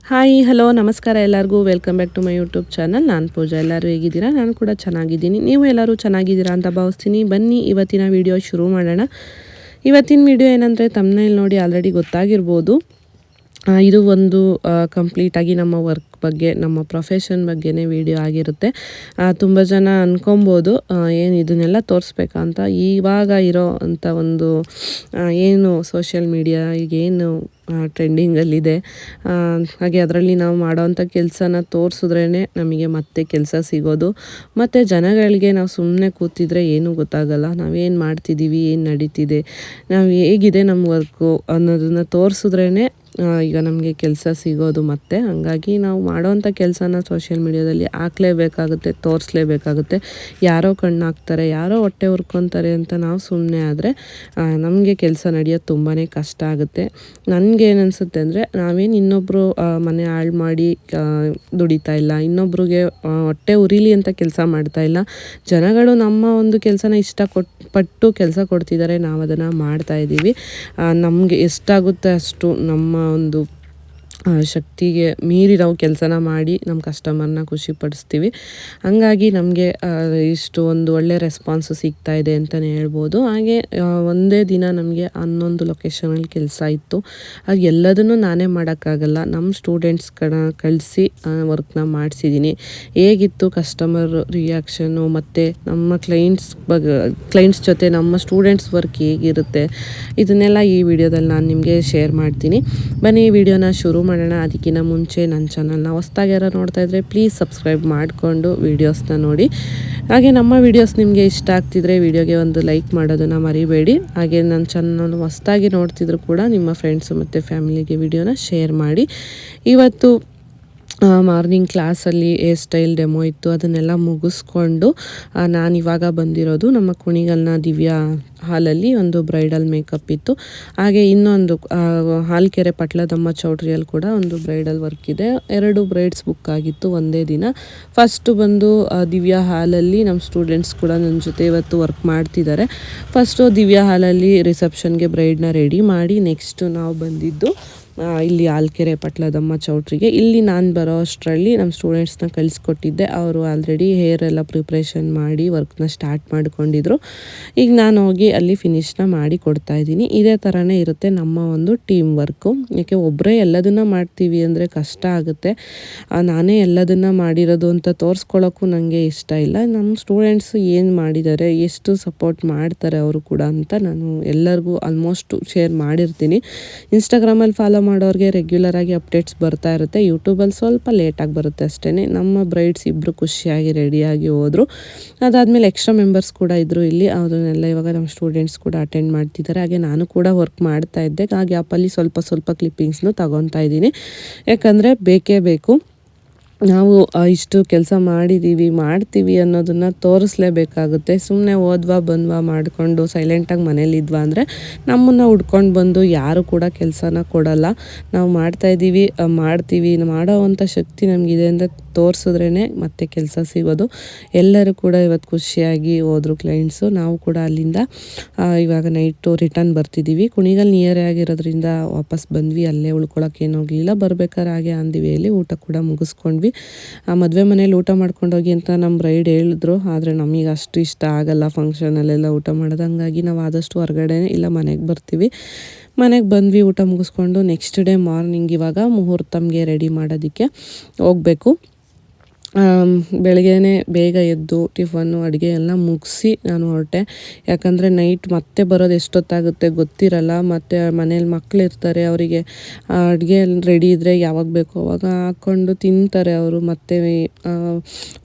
Hi hello ನಮಸ್ಕಾರ ಎಲ್ಲರಿಗೂ welcome back to my YouTube channel. ನಾನು ಪೂಜಾ. ಎಲ್ಲರೂ ಹೇಗಿದ್ದೀರಾ? ನಾನು ಕೂಡ ಚೆನ್ನಾಗಿದ್ದೀನಿ. ನೀವು ಎಲ್ಲರೂ ಚೆನ್ನಾಗಿದ್ದೀರಾ ಅಂತ ಭಾವಿಸ್ತೀನಿ. ಬನ್ನಿ ಇವತ್ತಿನ ವಿಡಿಯೋ ಶುರು ಮಾಡೋಣ. ಇವತ್ತಿನ ವಿಡಿಯೋ ಏನಂದರೆ ತಮ್ನೇಲ್ ನೋಡಿ ಆಲ್ರೆಡಿ ಗೊತ್ತಾಗಿರ್ಬೋದು. ಇದು ಒಂದು ಕಂಪ್ಲೀಟಾಗಿ ನಮ್ಮ ವರ್ಕ್ ಬಗ್ಗೆ, ನಮ್ಮ ಪ್ರೊಫೆಷನ್ ಬಗ್ಗೆನೇ ವಿಡಿಯೋ ಆಗಿರುತ್ತೆ. ತುಂಬ ಜನ ಅಂದ್ಕೊಬೋದು ಏನು ಇದನ್ನೆಲ್ಲ ತೋರಿಸ್ಬೇಕಾ ಅಂತ. ಇವಾಗ ಇರೋ ಅಂಥ ಒಂದು ಏನು ಸೋಷಿಯಲ್ ಮೀಡಿಯಾ ಈಗೇನು ಟ್ರೆಂಡಿಂಗಲ್ಲಿದೆ, ಹಾಗೆ ಅದರಲ್ಲಿ ನಾವು ಮಾಡೋವಂಥ ಕೆಲಸನ ತೋರಿಸಿದ್ರೇ ನಮಗೆ ಮತ್ತೆ ಕೆಲಸ ಸಿಗೋದು. ಮತ್ತು ಜನಗಳಿಗೆ ನಾವು ಸುಮ್ಮನೆ ಕೂತಿದ್ರೆ ಏನೂ ಗೊತ್ತಾಗಲ್ಲ. ನಾವೇನು ಮಾಡ್ತಿದ್ದೀವಿ, ಏನು ನಡೀತಿದೆ, ನಾವು ಹೇಗಿದೆ ನಮ್ಮ ವರ್ಕು ಅನ್ನೋದನ್ನು ತೋರಿಸಿದ್ರೇ ಈಗ ನಮಗೆ ಕೆಲಸ ಸಿಗೋದು. ಮತ್ತು ಹಾಗಾಗಿ ನಾವು ಮಾಡೋವಂಥ ಕೆಲಸನ ಸೋಷಿಯಲ್ ಮೀಡಿಯಾದಲ್ಲಿ ಹಾಕಲೇಬೇಕಾಗುತ್ತೆ, ತೋರಿಸ್ಲೇಬೇಕಾಗುತ್ತೆ. ಯಾರೋ ಕಣ್ಣು ಹಾಕ್ತಾರೆ, ಯಾರೋ ಹೊಟ್ಟೆ ಹುರ್ಕೊತಾರೆ ಅಂತ ನಾವು ಸುಮ್ಮನೆ ಆದರೆ ನಮಗೆ ಕೆಲಸ ನಡೆಯೋದು ತುಂಬಾ ಕಷ್ಟ ಆಗುತ್ತೆ. ನನಗೇನು ಅನಿಸುತ್ತೆ ಅಂದರೆ, ನಾವೇನು ಇನ್ನೊಬ್ಬರು ಮನೆ ಹಾಳು ಮಾಡಿ ದುಡಿತಾ ಇಲ್ಲ, ಇನ್ನೊಬ್ರಿಗೆ ಹೊಟ್ಟೆ ಉರಿಲಿ ಅಂತ ಕೆಲಸ ಮಾಡ್ತಾ ಇಲ್ಲ. ಜನಗಳು ನಮ್ಮ ಒಂದು ಕೆಲಸನ ಪಟ್ಟು ಕೆಲಸ ಕೊಡ್ತಿದ್ದಾರೆ, ನಾವು ಅದನ್ನು ಮಾಡ್ತಾಯಿದ್ದೀವಿ. ನಮಗೆ ಎಷ್ಟಾಗುತ್ತೆ ಅಷ್ಟು ನಮ್ಮ ಒಂದು ಶಕ್ತಿಗೆ ಮೀರಿ ನಾವು ಕೆಲಸನ ಮಾಡಿ ನಮ್ಮ ಕಸ್ಟಮರ್ನ ಖುಷಿಪಡಿಸ್ತೀವಿ. ಹಂಗಾಗಿ ನಮಗೆ ಇಷ್ಟು ಒಂದು ಒಳ್ಳೆ ರೆಸ್ಪಾನ್ಸು ಸಿಗ್ತಾ ಇದೆ ಅಂತಲೇ ಹೇಳ್ಬೋದು. ಹಾಗೆ ಒಂದೇ ದಿನ ನಮಗೆ 11 ಲೊಕೇಶನಲ್ಲಿ ಕೆಲಸ ಇತ್ತು. ಅದು ಎಲ್ಲದನ್ನು ನಾನೇ ಮಾಡೋಕ್ಕಾಗಲ್ಲ, ನಮ್ಮ ಸ್ಟೂಡೆಂಟ್ಸ್ ಕಳಿಸಿ ವರ್ಕ್ನ ಮಾಡಿಸಿದ್ದೀನಿ. ಹೇಗಿತ್ತು ಕಸ್ಟಮರ್ ರಿಯಾಕ್ಷನ್ನು ಮತ್ತು ನಮ್ಮ ಕ್ಲೈಂಟ್ಸ್ ಜೊತೆ ನಮ್ಮ ಸ್ಟೂಡೆಂಟ್ಸ್ ವರ್ಕ್ ಹೇಗಿರುತ್ತೆ, ಇದನ್ನೆಲ್ಲ ಈ ವಿಡಿಯೋದಲ್ಲಿ ನಾನು ನಿಮಗೆ ಶೇರ್ ಮಾಡ್ತೀನಿ. ಬನ್ನಿ ಈ ವಿಡಿಯೋನ ಶುರು ಮಾಡೋಣ. ಅದಕ್ಕಿಂತ ಮುಂಚೆ ನನ್ನ ಚಾನಲ್ನ ಹೊಸ್ದಾಗಿ ಯಾರು ನೋಡ್ತಾ ಇದ್ದರೆ ಪ್ಲೀಸ್ ಸಬ್ಸ್ಕ್ರೈಬ್ ಮಾಡಿಕೊಂಡು ವೀಡಿಯೋಸ್ನ ನೋಡಿ. ಹಾಗೆ ನಮ್ಮ ವೀಡಿಯೋಸ್ ನಿಮಗೆ ಇಷ್ಟ ಆಗ್ತಿದ್ರೆ ವಿಡಿಯೋಗೆ ಒಂದು ಲೈಕ್ ಮಾಡೋದನ್ನು ಮರಿಬೇಡಿ. ಹಾಗೆ ನನ್ನ ಚಾನಲ್ ಹೊಸ್ದಾಗಿ ನೋಡ್ತಿದ್ರು ಕೂಡ ನಿಮ್ಮ ಫ್ರೆಂಡ್ಸು ಮತ್ತು ಫ್ಯಾಮಿಲಿಗೆ ವಿಡಿಯೋನ ಶೇರ್ ಮಾಡಿ. ಇವತ್ತು ಮಾರ್ನಿಂಗ್ ಕ್ಲಾಸಲ್ಲಿ ಹೇರ್ ಸ್ಟೈಲ್ ಡೆಮೋ ಇತ್ತು, ಅದನ್ನೆಲ್ಲ ಮುಗಿಸ್ಕೊಂಡು ನಾನು ಇವಾಗ ಬಂದಿರೋದು ನಮ್ಮ ಕುಣಿಗಲ್ನ ದಿವ್ಯಾ ಹಾಲಲ್ಲಿ ಒಂದು ಬ್ರೈಡಲ್ ಮೇಕಪ್ ಇತ್ತು. ಹಾಗೆ ಇನ್ನೊಂದು ಹಾಲ್ಕೆರೆ ಪಟ್ಲದಮ್ಮ ಚೌಟ್ರಿಯಲ್ಲಿ ಕೂಡ ಒಂದು ಬ್ರೈಡಲ್ ವರ್ಕ್ ಇದೆ. 2 ಬ್ರೈಡ್ಸ್ ಬುಕ್ ಆಗಿತ್ತು ಒಂದೇ ದಿನ. ಫಸ್ಟು ಬಂದು ದಿವ್ಯಾ ಹಾಲಲ್ಲಿ ನಮ್ಮ ಸ್ಟೂಡೆಂಟ್ಸ್ ಕೂಡ ನನ್ನ ಜೊತೆ ಇವತ್ತು ವರ್ಕ್ ಮಾಡ್ತಿದ್ದಾರೆ. ಫಸ್ಟು ದಿವ್ಯಾ ಹಾಲಲ್ಲಿ ರಿಸೆಪ್ಷನ್ಗೆ ಬ್ರೈಡ್ನ ರೆಡಿ ಮಾಡಿ, ನೆಕ್ಸ್ಟು ನಾವು ಬಂದಿದ್ದು ಇಲ್ಲಿ ಹಾಲ್ಕೆರೆ ಪಟ್ಲದಮ್ಮ ಚೌಟ್ರಿಗೆ. ಇಲ್ಲಿ ನಾನು ಬರೋ ಅಷ್ಟರಲ್ಲಿ ನಮ್ಮ ಸ್ಟೂಡೆಂಟ್ಸ್ನ ಕಳಿಸ್ಕೊಟ್ಟಿದ್ದೆ. ಅವರು ಆಲ್ರೆಡಿ ಹೇರ್ ಎಲ್ಲ ಪ್ರಿಪ್ರೇಷನ್ ಮಾಡಿ ವರ್ಕ್ನ ಸ್ಟಾರ್ಟ್ ಮಾಡ್ಕೊಂಡಿದ್ರು. ಈಗ ನಾನು ಹೋಗಿ ಅಲ್ಲಿ ಫಿನಿಶ್ನ ಮಾಡಿ ಕೊಡ್ತಾಯಿದ್ದೀನಿ. ಇದೇ ಥರನೇ ಇರುತ್ತೆ ನಮ್ಮ ಒಂದು ಟೀಮ್ ವರ್ಕು. ಯಾಕೆ ಒಬ್ಬರೇ ಎಲ್ಲದನ್ನು ಮಾಡ್ತೀವಿ ಅಂದರೆ ಕಷ್ಟ ಆಗುತ್ತೆ. ನಾನೇ ಎಲ್ಲದನ್ನು ಮಾಡಿರೋದು ಅಂತ ತೋರಿಸ್ಕೊಳ್ಳೋಕ್ಕೂ ನನಗೆ ಇಷ್ಟ ಇಲ್ಲ. ನಮ್ಮ ಸ್ಟೂಡೆಂಟ್ಸ್ ಏನು ಮಾಡಿದ್ದಾರೆ, ಎಷ್ಟು ಸಪೋರ್ಟ್ ಮಾಡ್ತಾರೆ ಅವರು ಕೂಡ ಅಂತ ನಾನು ಎಲ್ಲರಿಗೂ ಆಲ್ಮೋಸ್ಟ್ ಶೇರ್ ಮಾಡಿರ್ತೀನಿ. ಇನ್ಸ್ಟಾಗ್ರಾಮಲ್ಲಿ ಫಾಲೋ ಮಾಡೋರಿಗೆ ರೆಗ್ಯುಲರಾಗಿ ಅಪ್ಡೇಟ್ಸ್ ಬರ್ತಾ ಇರುತ್ತೆ. ಯೂಟ್ಯೂಬಲ್ಲಿ ಸ್ವಲ್ಪ ಲೇಟಾಗಿ ಬರುತ್ತೆ ಅಷ್ಟೇ. ನಮ್ಮ ಬ್ರೈಡ್ಸ್ ಇಬ್ಬರು ಖುಷಿಯಾಗಿ ರೆಡಿಯಾಗಿ ಹೋದರು. ಅದಾದಮೇಲೆ ಎಕ್ಸ್ಟ್ರಾ ಮೆಂಬರ್ಸ್ ಕೂಡ ಇದ್ದರು ಇಲ್ಲಿ. ಅದನ್ನೆಲ್ಲ ಇವಾಗ ನಮ್ಮ ಸ್ಟೂಡೆಂಟ್ಸ್ ಕೂಡ ಅಟೆಂಡ್ ಮಾಡ್ತಿದ್ದಾರೆ. ಹಾಗೆ ನಾನು ಕೂಡ ವರ್ಕ್ ಮಾಡ್ತಾ ಇದ್ದೆ. ಆ ಗ್ಯಾಪಲ್ಲಿ ಸ್ವಲ್ಪ ಕ್ಲಿಪ್ಪಿಂಗ್ಸ್ನು ತಗೊತಾ ಇದ್ದೀನಿ. ಯಾಕಂದರೆ ಬೇಕೇ ಬೇಕು, ನಾವು ಇಷ್ಟು ಕೆಲಸ ಮಾಡ್ತೀವಿ ಅನ್ನೋದನ್ನು ತೋರಿಸ್ಲೇಬೇಕಾಗುತ್ತೆ. ಸುಮ್ಮನೆ ಹೋದ್ವಾ ಬಂದ್ವಾ ಮಾಡಿಕೊಂಡು ಸೈಲೆಂಟಾಗಿ ಮನೇಲಿದ್ವಾ ಅಂದರೆ ನಮ್ಮನ್ನು ಹುಡ್ಕೊಂಡು ಬಂದು ಯಾರು ಕೂಡ ಕೆಲಸನ ಕೊಡಲ್ಲ. ನಾವು ಮಾಡ್ತೀವಿ ಮಾಡೋವಂಥ ಶಕ್ತಿ ನಮಗಿದೆ ಅಂತ ತೋರಿಸಿದ್ರೇ ಮತ್ತೆ ಕೆಲಸ ಸಿಗೋದು. ಎಲ್ಲರೂ ಕೂಡ ಇವತ್ತು ಖುಷಿಯಾಗಿ ಹೋದರು ಕ್ಲೈಂಟ್ಸು. ನಾವು ಕೂಡ ಅಲ್ಲಿಂದ ಇವಾಗ ನೈಟು ರಿಟರ್ನ್ ಬರ್ತಿದ್ದೀವಿ. ಕುಣಿಗಲ್ ನಿಯರೇ ಆಗಿರೋದ್ರಿಂದ ವಾಪಸ್ ಬಂದ್ವಿ, ಅಲ್ಲೇ ಉಳ್ಕೊಳಕ್ಕೇನು ಹೋಗಲಿಲ್ಲ. ಬರ್ಬೇಕಾದ್ರೆ ಹಾಗೆ ಆಂದಿವೆಯಲ್ಲಿ ಊಟ ಕೂಡ ಮುಗಿಸ್ಕೊಂಡ್ವಿ. ಮದುವೆ ಮನೇಲಿ ಊಟ ಮಾಡ್ಕೊಂಡೋಗಿ ಅಂತ ನಮ್ಮ ಬ್ರೈಡ್ ಹೇಳಿದ್ರು. ಆದರೆ ನಮಗೆ ಅಷ್ಟು ಇಷ್ಟ ಆಗಲ್ಲ ಫಂಕ್ಷನಲ್ಲೆಲ್ಲ ಊಟ ಮಾಡೋದು. ಹಂಗಾಗಿ ನಾವು ಆದಷ್ಟು ಹೊರಗಡೆ ಇಲ್ಲ ಮನೆಗೆ ಬರ್ತೀವಿ. ಮನೆಗೆ ಬಂದ್ವಿ, ಊಟ ಮುಗಿಸ್ಕೊಂಡು ನೆಕ್ಸ್ಟ್ ಡೇ ಮಾರ್ನಿಂಗ್ ಇವಾಗ ಮುಹೂರ್ತಮ್ಗೆ ರೆಡಿ ಮಾಡೋದಕ್ಕೆ ಹೋಗಬೇಕು. ಬೆಳಗ್ಗೆನೇ ಬೇಗ ಎದ್ದು ಟಿಫನ್ನು ಅಡುಗೆ ಎಲ್ಲ ಮುಗಿಸಿ ನಾನು ಹೊರಟೆ. ಯಾಕಂದರೆ ನೈಟ್ ಮತ್ತೆ ಬರೋದು ಎಷ್ಟೊತ್ತಾಗುತ್ತೆ ಗೊತ್ತಿರಲ್ಲ. ಮತ್ತು ಮನೇಲಿ ಮಕ್ಕಳಿರ್ತಾರೆ, ಅವರಿಗೆ ಅಡುಗೆ ರೆಡಿ ಇದ್ದರೆ ಯಾವಾಗ ಬೇಕೋ ಅವಾಗ ಹಾಕ್ಕೊಂಡು ತಿಂತಾರೆ ಅವರು. ಮತ್ತು